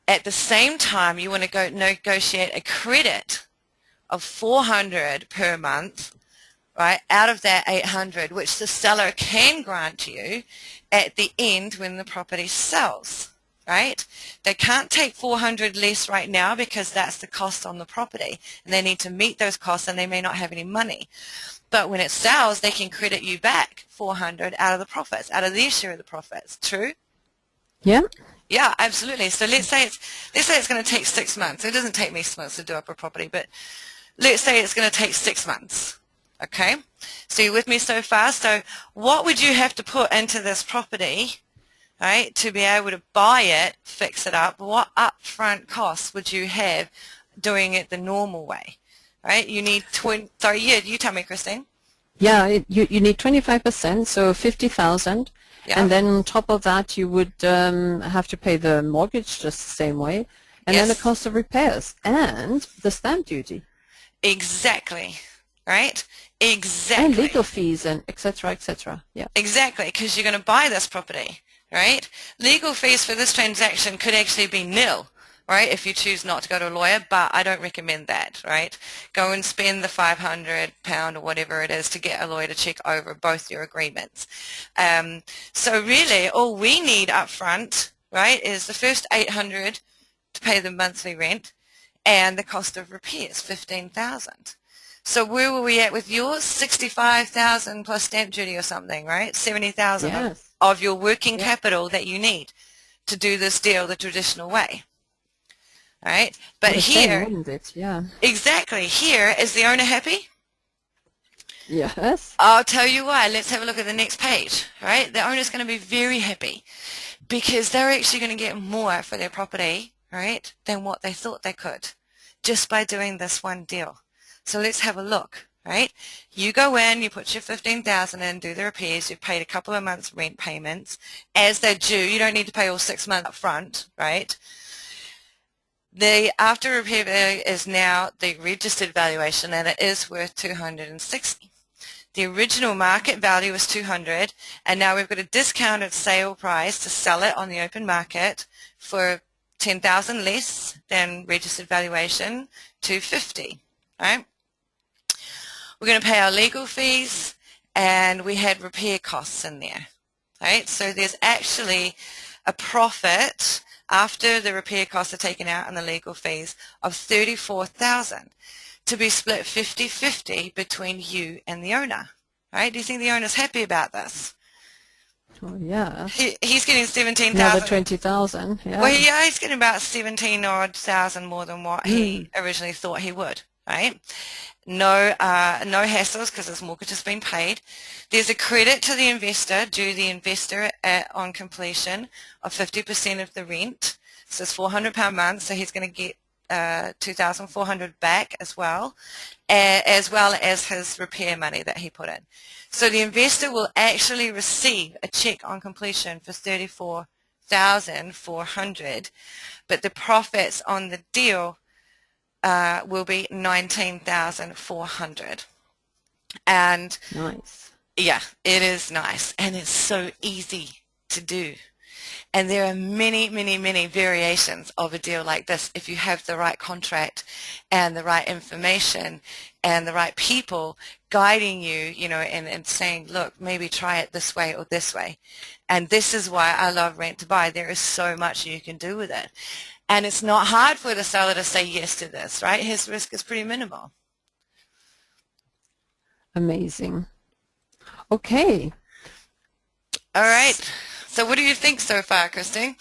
[SPEAKER 2] At the same time, you want to go negotiate a credit of 400 per month, right, out of that 800, which the seller can grant you at the end when the property sells, right? They can't take 400 less right now because that's the cost on the property, and they need to meet those costs, and they may not have any money. But when it sells, they can credit you back 400 out of the profits, out of their share of the profits. True?
[SPEAKER 1] Yeah.
[SPEAKER 2] Yeah, absolutely. So let's say it's going to take 6 months. It doesn't take me 6 months to do up a property, but let's say it's going to take 6 months. Okay? So you're with me so far? So what would you have to put into this property, right, to be able to buy it, fix it up? What upfront costs would you have doing it the normal way? right? You need sorry, you tell me, Christine.
[SPEAKER 1] Yeah, you need 25%, so 50,000,
[SPEAKER 2] Yeah.
[SPEAKER 1] and then on top of that you would have to pay the mortgage just the same way, and then the
[SPEAKER 2] Yes.
[SPEAKER 1] cost of repairs and the stamp duty
[SPEAKER 2] Exactly. Right?
[SPEAKER 1] and
[SPEAKER 2] Exactly.
[SPEAKER 1] legal fees and etc. etc. Yeah.
[SPEAKER 2] Exactly, because you're going to buy this property, right? Legal fees for this transaction could actually be nil, right, if you choose not to go to a lawyer, but I don't recommend that, right? Go and spend the £500 or whatever it is to get a lawyer to check over both your agreements. So really, all we need up front, right, is the first 800 to pay the monthly rent and the cost of repairs, 15,000. So where were we at with yours? 65,000 plus stamp duty or something, right? 70,000
[SPEAKER 1] Yes.
[SPEAKER 2] of your working
[SPEAKER 1] Yeah.
[SPEAKER 2] capital that you need to do this deal the traditional way, right? But
[SPEAKER 1] What a shame,
[SPEAKER 2] here,
[SPEAKER 1] wouldn't it? Yeah.
[SPEAKER 2] exactly, here, is the owner happy?
[SPEAKER 1] Yes.
[SPEAKER 2] I'll tell you why. Let's have a look at the next page, right? The owner's going to be very happy because they're actually going to get more for their property, right, than what they thought they could just by doing this one deal. So let's have a look, right? You go in, you put your 15,000 in, do the repairs, you've paid a couple of months rent payments as they're due. You don't need to pay all 6 months up front, right? The after repair value is now the registered valuation and it is worth 260. The original market value was 200 and now we've got a discounted sale price to sell it on the open market for 10,000 less than registered valuation, 250, right? We're going to pay our legal fees and we had repair costs in there, right? So there's actually a profit after the repair costs are taken out and the legal fees of 34,000 to be split 50-50 between you and the owner, right? Do you think the owner's happy about this?
[SPEAKER 1] Oh, yes.
[SPEAKER 2] He's getting
[SPEAKER 1] Another
[SPEAKER 2] 17,000.
[SPEAKER 1] 20,000.
[SPEAKER 2] Well,
[SPEAKER 1] Yeah.
[SPEAKER 2] yeah, he's getting about 17 odd thousand more than what he originally thought he would, right? No hassles because his mortgage has been paid. There's a credit to the investor due the investor on completion of 50% of the rent. So it's £400 a month, so he's going to get 2,400 back as well as his repair money that he put in. So the investor will actually receive a check on completion for 34,400, but the profits on the deal will be 19,400. And
[SPEAKER 1] Nice.
[SPEAKER 2] yeah, it is nice and it's so easy to do. And there are many, many, many variations of a deal like this if you have the right contract and the right information and the right people guiding you, you know, and saying, look, maybe try it this way or this way. And this is why I love Rent2Buy. There is so much you can do with it. And it's not hard for the seller to say yes to this, right? His risk is pretty minimal.
[SPEAKER 1] Amazing. Okay.
[SPEAKER 2] All right. So what do you think so far, Christine?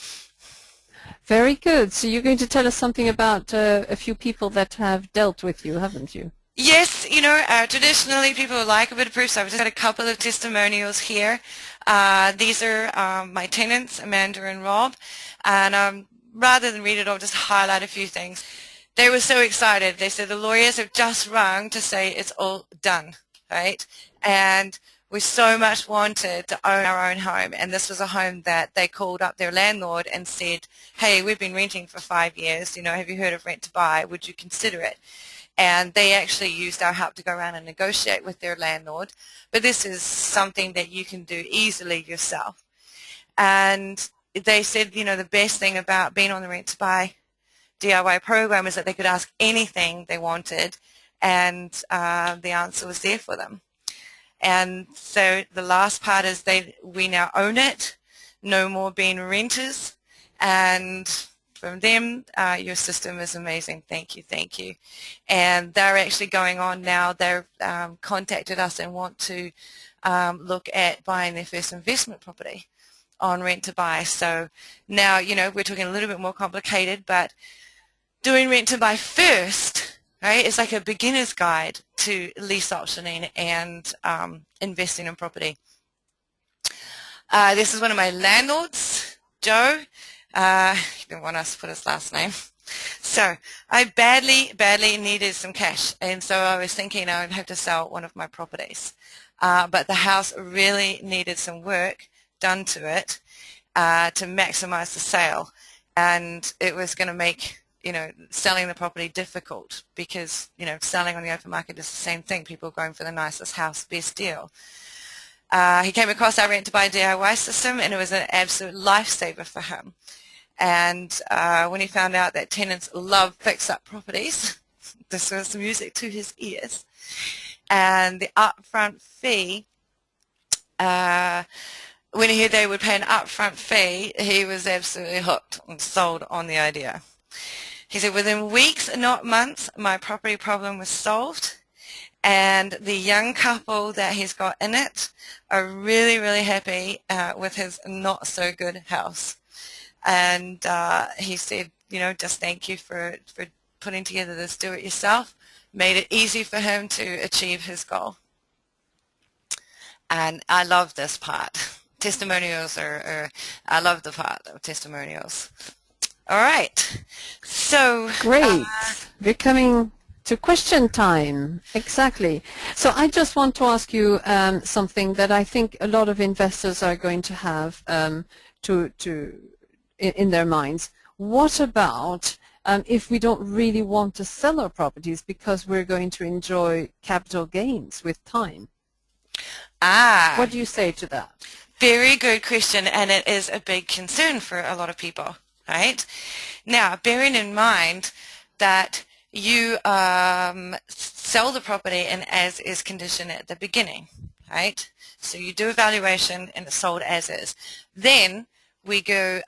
[SPEAKER 1] Very good. So you're going to tell us something about a few people that have dealt with you, haven't you?
[SPEAKER 2] Yes, you know, traditionally people like a bit of proof, so I've just got a couple of testimonials here. These are my tenants, Amanda and Rob, and rather than read it, I'll just highlight a few things. They were so excited. They said the lawyers have just rung to say it's all done, right? And we so much wanted to own our own home, and this was a home that they called up their landlord and said, hey, we've been renting for 5 years, you know, have you heard of Rent2Buy? Would you consider it? And they actually used our help to go around and negotiate with their landlord. But this is something that you can do easily yourself. And they said, you know, the best thing about being on the Rent2Buy DIY program is that they could ask anything they wanted, and the answer was there for them. And so the last part is we now own it, no more being renters, and from them, your system is amazing. Thank you, thank you. And they're actually going on now. They've contacted us and want to look at buying their first investment property on Rent2Buy. So now, you know, we're talking a little bit more complicated, but doing Rent2Buy first, right, is like a beginner's guide to lease optioning and investing in property. This is one of my landlords, Joe. He didn't want us to put his last name. So I badly needed some cash, and so I was thinking I would have to sell one of my properties. But the house really needed some work done to it to maximize the sale, and it was going to make, selling the property difficult because, selling on the open market is the same thing. People are going for the nicest house, best deal. He came across our Rent2BuyDIY system, and it was an absolute lifesaver for him. And when he found out that tenants love fix-up properties, this was music to his ears. And the upfront fee, when he heard they would pay an upfront fee, he was absolutely hooked and sold on the idea. He said, within weeks, not months, my property problem was solved. And the young couple that he's got in it are really, really happy with his not-so-good house. And he said, just thank you for putting together this do-it-yourself. Made it easy for him to achieve his goal. And I love this part. Testimonials I love the part of testimonials. All right. So
[SPEAKER 1] Great. We're coming to question time. Exactly. So I just want to ask you something that I think a lot of investors are going to have in their minds. What about if we don't really want to sell our properties because we're going to enjoy capital gains with time? What do you say to that?
[SPEAKER 2] Very good question, and it is a big concern for a lot of people, right? Now, bearing in mind that you sell the property in as-is condition at the beginning, right? So you do a valuation and it's sold as is. Then we go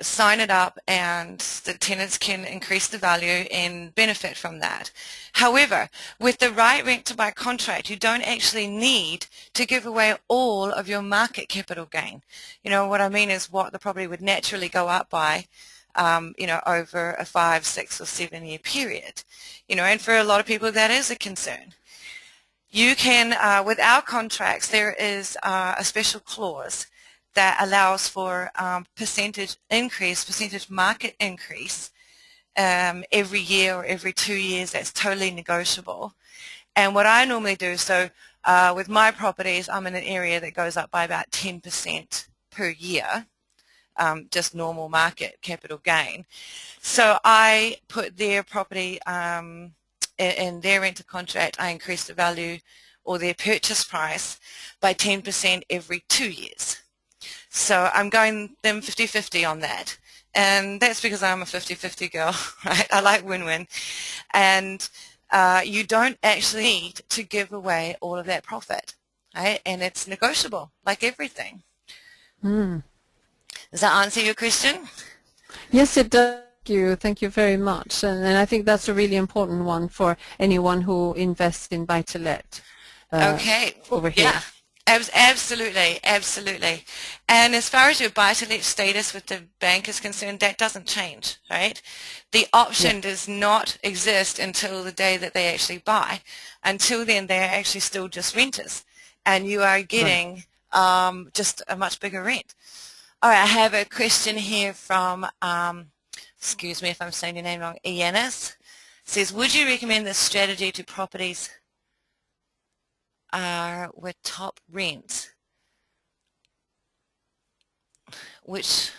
[SPEAKER 2] sign it up, and the tenants can increase the value and benefit from that. However, with the right rent-to-buy contract, you don't actually need to give away all of your market capital gain. What I mean is what the property would naturally go up by, over a 5, 6, or 7 year period. And for a lot of people that is a concern. You can, with our contracts, there is a special clause that allows for percentage market increase every year or every 2 years. That's totally negotiable. And what I normally do, so with my properties, I'm in an area that goes up by about 10% per year, just normal market capital gain. So I put their property in their rental contract, I increase the value or their purchase price by 10% every 2 years. So I'm going them 50-50 on that. And that's because I'm a 50-50 girl, right? I like win-win. And you don't actually need to give away all of that profit, right? And it's negotiable, like everything.
[SPEAKER 1] Mm.
[SPEAKER 2] Does that answer your question?
[SPEAKER 1] Yes, it does. Thank you very much. And I think that's a really important one for anyone who invests in buy-to-let.
[SPEAKER 2] Okay.
[SPEAKER 1] Over here.
[SPEAKER 2] Yeah. Absolutely. And as far as your buy-to-let status with the bank is concerned, that doesn't change, right? The option does not exist until the day that they actually buy. Until then, they're actually still just renters, and you are getting just a much bigger rent. All right, I have a question here from, excuse me if I'm saying your name wrong, Ianis. Says, would you recommend this strategy to properties with top rent, which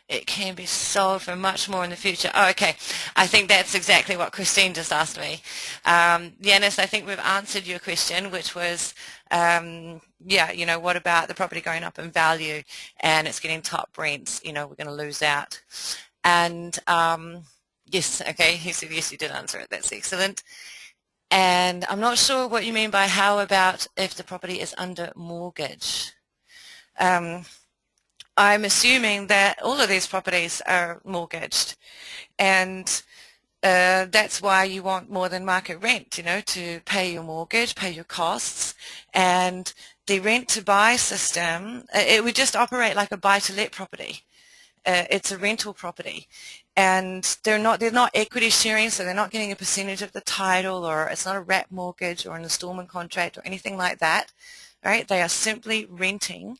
[SPEAKER 2] it can be sold for much more in the future? Oh, okay. I think that's exactly what Christine just asked me. Yanis, I think we've answered your question, which was, what about the property going up in value and it's getting top rents, we're going to lose out. And yes, okay, he said yes, you did answer it. That's excellent. And I'm not sure what you mean by how about if the property is under mortgage. I'm assuming that all of these properties are mortgaged, and that's why you want more than market rent, to pay your mortgage, pay your costs. And the rent-to-buy system, it would just operate like a buy-to-let property. It's a rental property, and they're not equity sharing, so they're not getting a percentage of the title, or it's not a wrap mortgage or an installment contract or anything like that, right? They are simply renting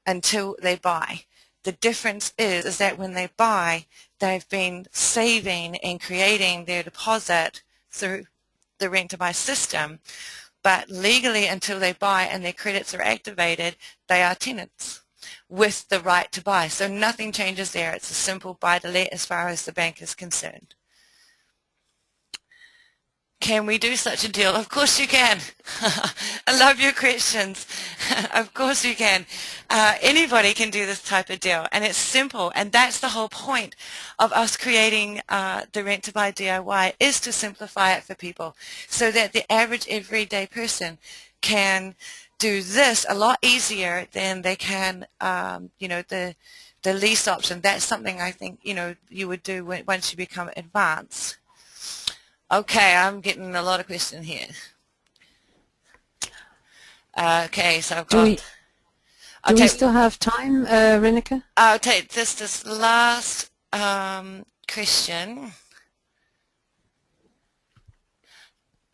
[SPEAKER 2] until they buy. The difference is that when they buy, they've been saving and creating their deposit through the Rent2Buy system, but legally until they buy and their credits are activated, they are tenants with the right to buy. So nothing changes there. It's a simple buy-to-let as far as the bank is concerned. Can we do such a deal? Of course you can. I love your questions. Of course you can. Anybody can do this type of deal, and it's simple, and that's the whole point of us creating the Rent2Buy DIY, is to simplify it for people so that the average everyday person can do this a lot easier than they can, you know, the lease option. That's something I think, you know, you would do once you become advanced. Okay, I'm getting a lot of questions here. Okay, so I've got...
[SPEAKER 1] Do we still have time, Rineke?
[SPEAKER 2] I'll take this last question.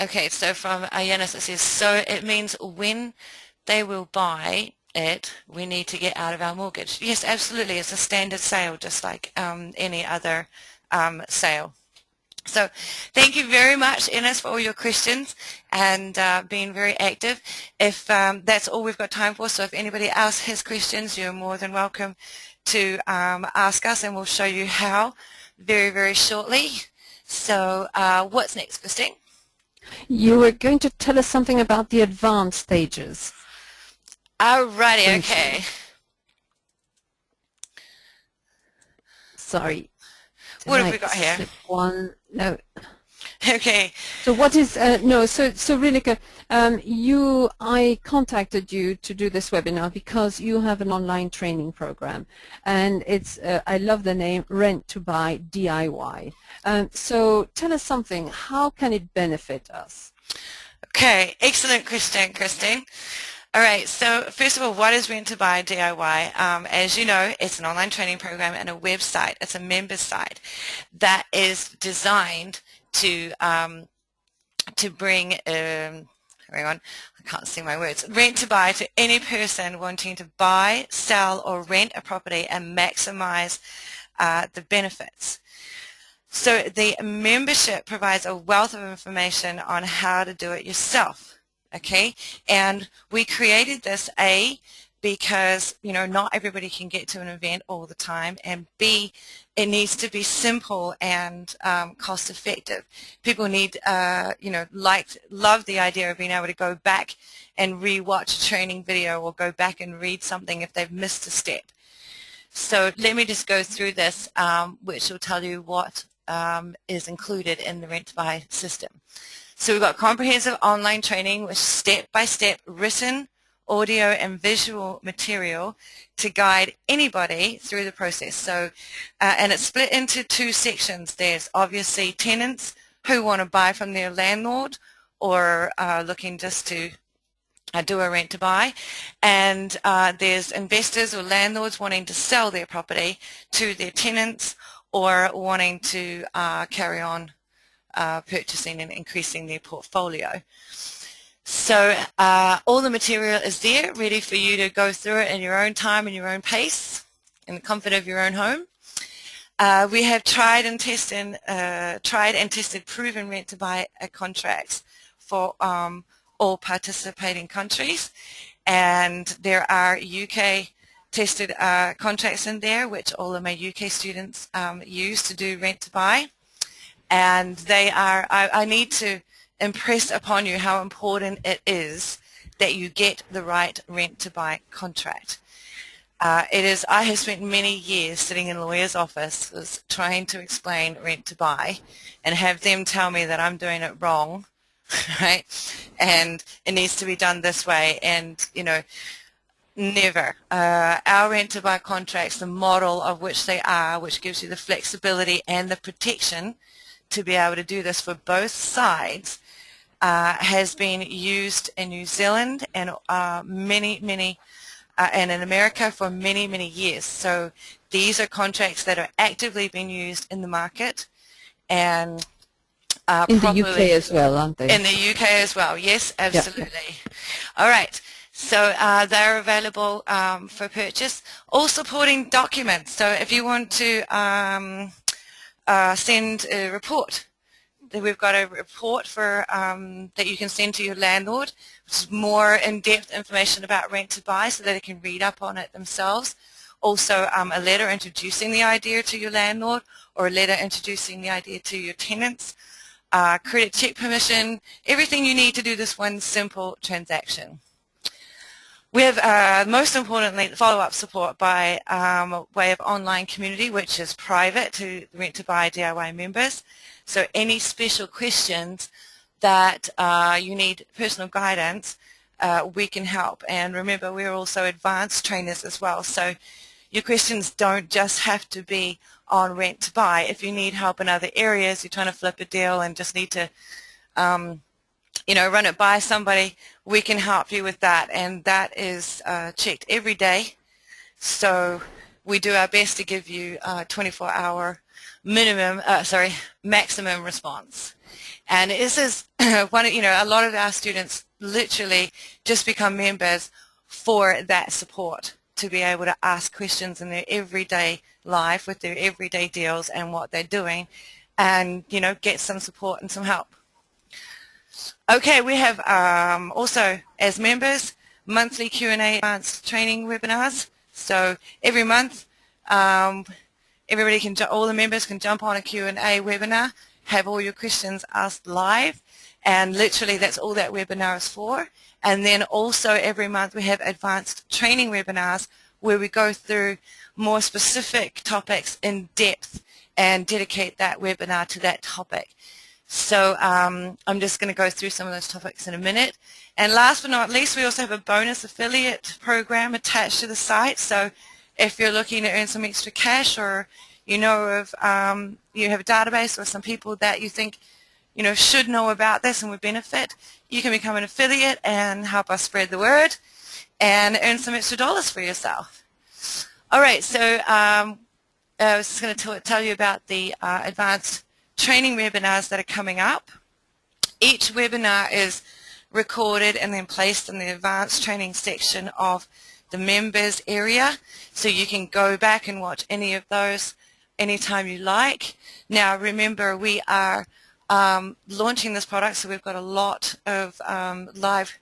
[SPEAKER 2] Okay, so from Yanis it says, so it means when they will buy it, we need to get out of our mortgage. Yes, absolutely. It's a standard sale, just like any other sale. So thank you very much, Ines, for all your questions and being very active. If that's all we've got time for, so if anybody else has questions, you're more than welcome to ask us, and we'll show you how very, very shortly. So what's next, Christine?
[SPEAKER 1] You were going to tell us something about the advanced stages.
[SPEAKER 2] Alrighty, okay.
[SPEAKER 1] Sorry.
[SPEAKER 2] What have we got here?
[SPEAKER 1] One, no.
[SPEAKER 2] Okay.
[SPEAKER 1] So what is, no, so Rineke, I contacted you to do this webinar because you have an online training program, and it's, I love the name, Rent2BuyDIY. So tell us something, how can it benefit us? Okay, excellent question, Christine. All right, so first of all, what is Rent2Buy DIY? As you know, it's an online training program and a website. It's a member site that is designed to bring, hang on, I can't see my words, Rent2Buy to any person wanting to buy, sell, or rent a property and maximize the benefits. So the membership provides a wealth of information on how to do it yourself. Okay, and we created this because, you know, not everybody can get to an event all the time, and B, it needs to be simple and cost effective. People need, you know, love the idea of being able to go back and re-watch a training video or go back and read something if they've missed a step. So let me just go through this, which will tell you what is included in the Rent2Buy system. So we've got comprehensive online training with step-by-step written, audio, and visual material to guide anybody through the process. So, and it's split into two sections. There's obviously tenants who want to buy from their landlord or looking just to do a Rent2Buy, and there's investors or landlords wanting to sell their property to their tenants or wanting to carry on purchasing and increasing their portfolio. So all the material is there ready for you to go through it in your own time and your own pace in the comfort of your own home. We have tried and tested proven Rent2Buy contracts for all participating countries, and there are UK tested contracts in there which all of my UK students use to do Rent2Buy. And they are, I need to impress upon you how important it is that you get the right Rent2Buy contract. It is, I have spent many years sitting in a lawyer's office trying to explain Rent2Buy and have them tell me that I'm doing it wrong, right? And it needs to be done this way, and, you know, never. Our Rent2Buy contracts, the model of which they are, which gives you the flexibility and the protection to be able to do this for both sides, has been used in New Zealand and and in America for many, many years. So these are contracts that are actively being used in the market, and in the UK as well, aren't they?
[SPEAKER 2] In the UK as well, yes, absolutely. Yep. All right. So they're available for purchase. All supporting documents. So if you want to send a report, we've got a report for that you can send to your landlord, which is more in-depth information about rent to buy so that they can read up on it themselves. Also a letter introducing the idea to your landlord, or a letter introducing the idea to your tenants, credit check permission, everything you need to do this one simple transaction. We have, most importantly, follow-up support by way of online community, which is private to Rent2BuyDIY members. So any special questions that you need personal guidance, we can help. And remember, we're also advanced trainers as well. So your questions don't just have to be on rent to buy. If you need help in other areas, you're trying to flip a deal and just need to run it by somebody, we can help you with that, and that is checked every day. So we do our best to give you a 24-hour maximum response. And this is a lot of our students literally just become members for that support, to be able to ask questions in their everyday life with their everyday deals and what they're doing, and get some support and some help. Okay, we have also, as members, monthly Q&A advanced training webinars. So every month, all the members can jump on a Q&A webinar, have all your questions asked live, and literally that's all that webinar is for. And then also every month we have advanced training webinars where we go through more specific topics in depth and dedicate that webinar to that topic. So I'm just going to go through some of those topics in a minute. And last but not least, we also have a bonus affiliate program attached to the site. So if you're looking to earn some extra cash, or you have a database or some people that you think should know about this and would benefit, you can become an affiliate and help us spread the word and earn some extra dollars for yourself. All right, so I was just going to tell you about the advanced training webinars that are coming up. Each webinar is recorded and then placed in the advanced training section of the members area, so you can go back and watch any of those anytime you like. Now remember, we are launching this product, so we've got a lot of live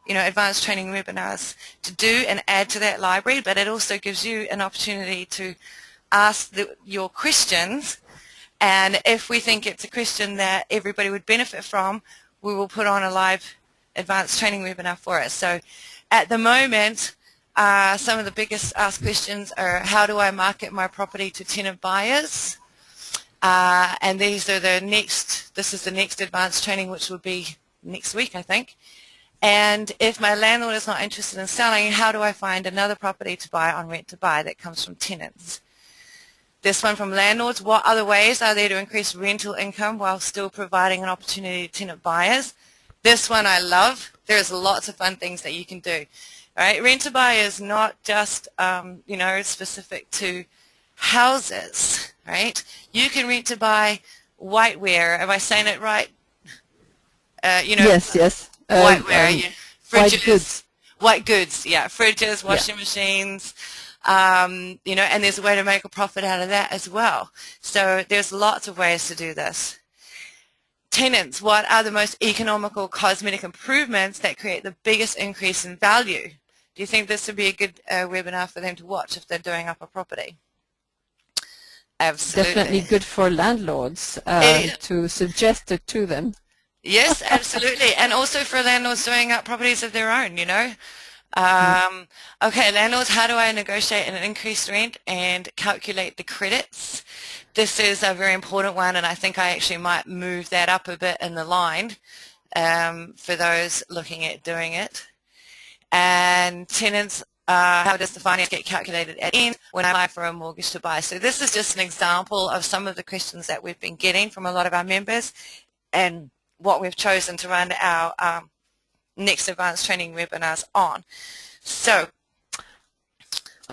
[SPEAKER 2] advanced training webinars to do and add to that library, but it also gives you an opportunity to ask your questions. And if we think it's a question that everybody would benefit from, we will put on a live advanced training webinar for it. So at the moment, some of the biggest asked questions are, how do I market my property to tenant buyers? And this is the next advanced training, which will be next week, I think. And if my landlord is not interested in selling, how do I find another property to buy on rent to buy that comes from tenants? This one from landlords, what other ways are there to increase rental income while still providing an opportunity to tenant buyers? This one I love. There's lots of fun things that you can do. All right, rent to buy is not just specific to houses, right? You can rent to buy whiteware. Am I saying it right?
[SPEAKER 1] Yes.
[SPEAKER 2] Whiteware, fridges,
[SPEAKER 1] white goods.
[SPEAKER 2] White goods, yeah, fridges, washing machines. And there's a way to make a profit out of that as well. So there's lots of ways to do this. Tenants, what are the most economical cosmetic improvements that create the biggest increase in value? Do you think this would be a good webinar for them to watch if they're doing up a property? Absolutely.
[SPEAKER 1] Definitely good for landlords to suggest it to them.
[SPEAKER 2] Yes, absolutely. And also for landlords doing up properties of their own, Okay, landlords, how do I negotiate an increased rent and calculate the credits? This is a very important one, and I think I actually might move that up a bit in the line for those looking at doing it. And tenants, how does the finance get calculated at end when I apply for a mortgage to buy? So this is just an example of some of the questions that we've been getting from a lot of our members, and what we've chosen to run our next advanced training webinars on. So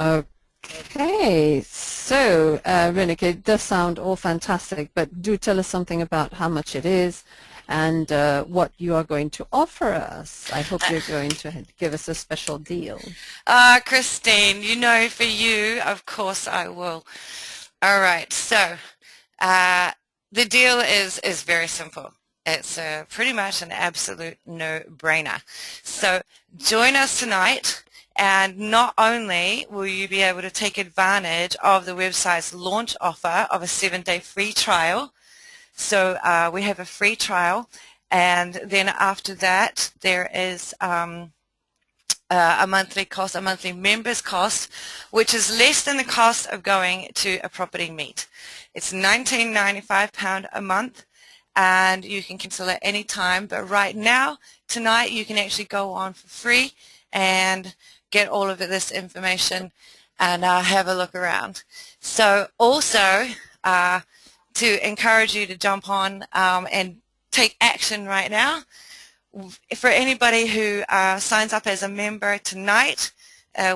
[SPEAKER 1] okay, so Rineke, it does sound all fantastic, but do tell us something about how much it is and what you are going to offer us. I hope you're going to give us a special deal.
[SPEAKER 2] Christine, you know, for you, of course I will. All right, so the deal is very simple. It's pretty much an absolute no-brainer. So join us tonight, and not only will you be able to take advantage of the website's launch offer of a 7-day free trial. So we have a free trial, and then after that there is a monthly cost, a monthly members cost, which is less than the cost of going to a property meet. It's £19.95 a month, and you can cancel at any time. But right now, tonight, you can actually go on for free and get all of this information and have a look around. So also, to encourage you to jump on and take action right now, for anybody who signs up as a member tonight,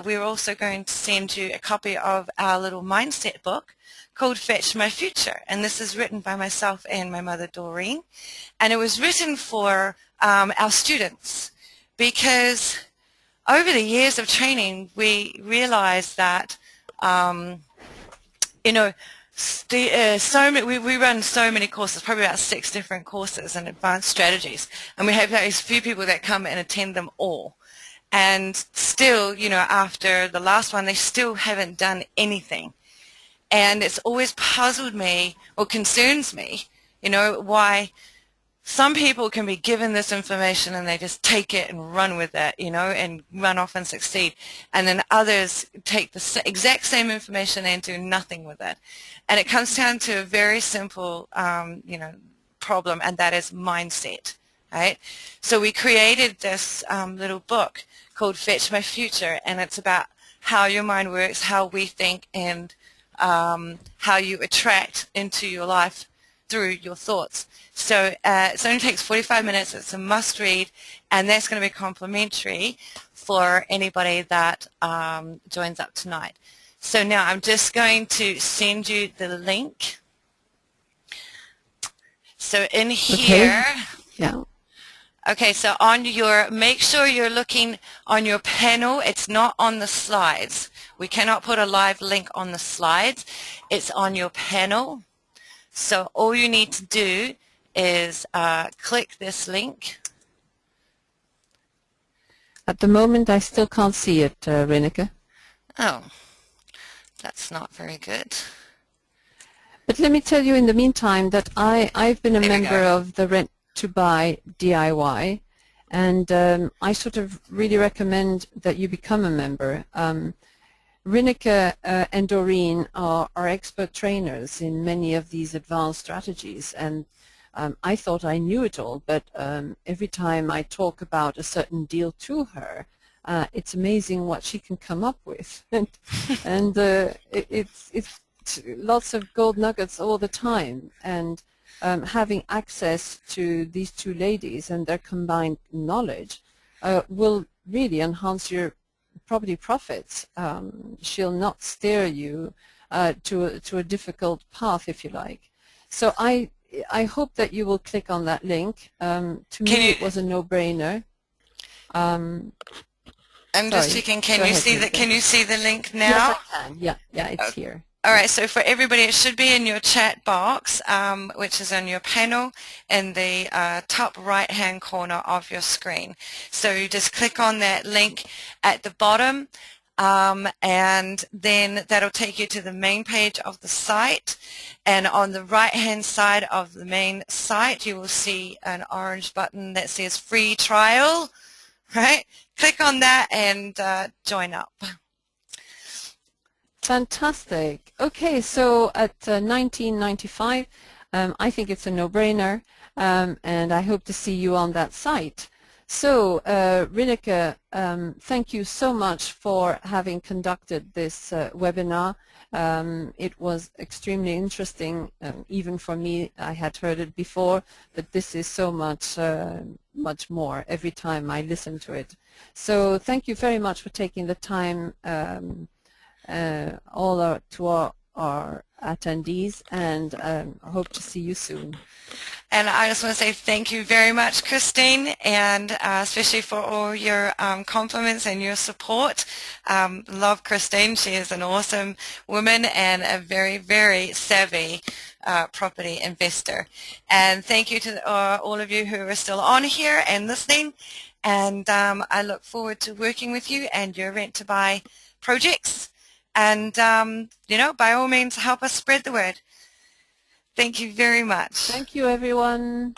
[SPEAKER 2] we're also going to send you a copy of our little mindset book called Fetch My Future, and this is written by myself and my mother Doreen, and it was written for our students, because over the years of training we realized that you know, we run so many courses, probably about 6 different courses and advanced strategies, and we have a few people that come and attend them all, and still, you know, after the last one they still haven't done anything. And it's always puzzled me, or concerns me, you know, why some people can be given this information and they just take it and run with it, you know, and run off and succeed. And then others take the exact same information and do nothing with it. And it comes down to a very simple, you know, problem, and that is mindset, right? So we created this little book called Fetch My Future, and it's about how your mind works, how we think, and how you attract into your life through your thoughts. So it only takes 45 minutes. It's a must read, and that's going to be complimentary for anybody that joins up tonight. So now I'm just going to send you the link. So in here,
[SPEAKER 1] Okay. Yeah.
[SPEAKER 2] okay, so on your, make sure you're looking on your panel. It's not on the slides. We cannot put a live link on the slides. It's on your panel. So all you need to do is click this link.
[SPEAKER 1] At the moment, I still can't see it, Rineke.
[SPEAKER 2] Oh, that's not very good.
[SPEAKER 1] But let me tell you in the meantime that I've been a
[SPEAKER 2] There we
[SPEAKER 1] member
[SPEAKER 2] go.
[SPEAKER 1] of the Rent2BuyDIY, and I sort of really recommend that you become a member. Rineke and Doreen are expert trainers in many of these advanced strategies, and I thought I knew it all, but every time I talk about a certain deal to her, it's amazing what she can come up with, and it's lots of gold nuggets all the time. And having access to these two ladies and their combined knowledge will really enhance your property profits. She'll not steer you to a difficult path, if you like. So I hope that you will click on that link. To me, it was a no-brainer.
[SPEAKER 2] I'm just checking. Can you see that? Can you see the link now?
[SPEAKER 1] Yes, I can. Yeah, it's here.
[SPEAKER 2] All right, so for everybody, it should be in your chat box, which is on your panel in the top right-hand corner of your screen. So you just click on that link at the bottom, and then that'll take you to the main page of the site. And on the right-hand side of the main site, you will see an orange button that says free trial, right? Click on that and join up.
[SPEAKER 1] Fantastic. Okay, so at $19.95, I think it's a no-brainer, and I hope to see you on that site. So, Rineke, thank you so much for having conducted this webinar. It was extremely interesting, even for me. I had heard it before, but this is so much, much more every time I listen to it. So, thank you very much for taking the time. To our attendees, and hope to see you soon.
[SPEAKER 2] And I just want to say thank you very much, Christine, and especially for all your compliments and your support. Love Christine. She is an awesome woman and a very, very savvy property investor. And thank you to all of you who are still on here and listening. And I look forward to working with you and your Rent2Buy projects. And, you know, by all means, help us spread the word. Thank you very much.
[SPEAKER 1] Thank you, everyone.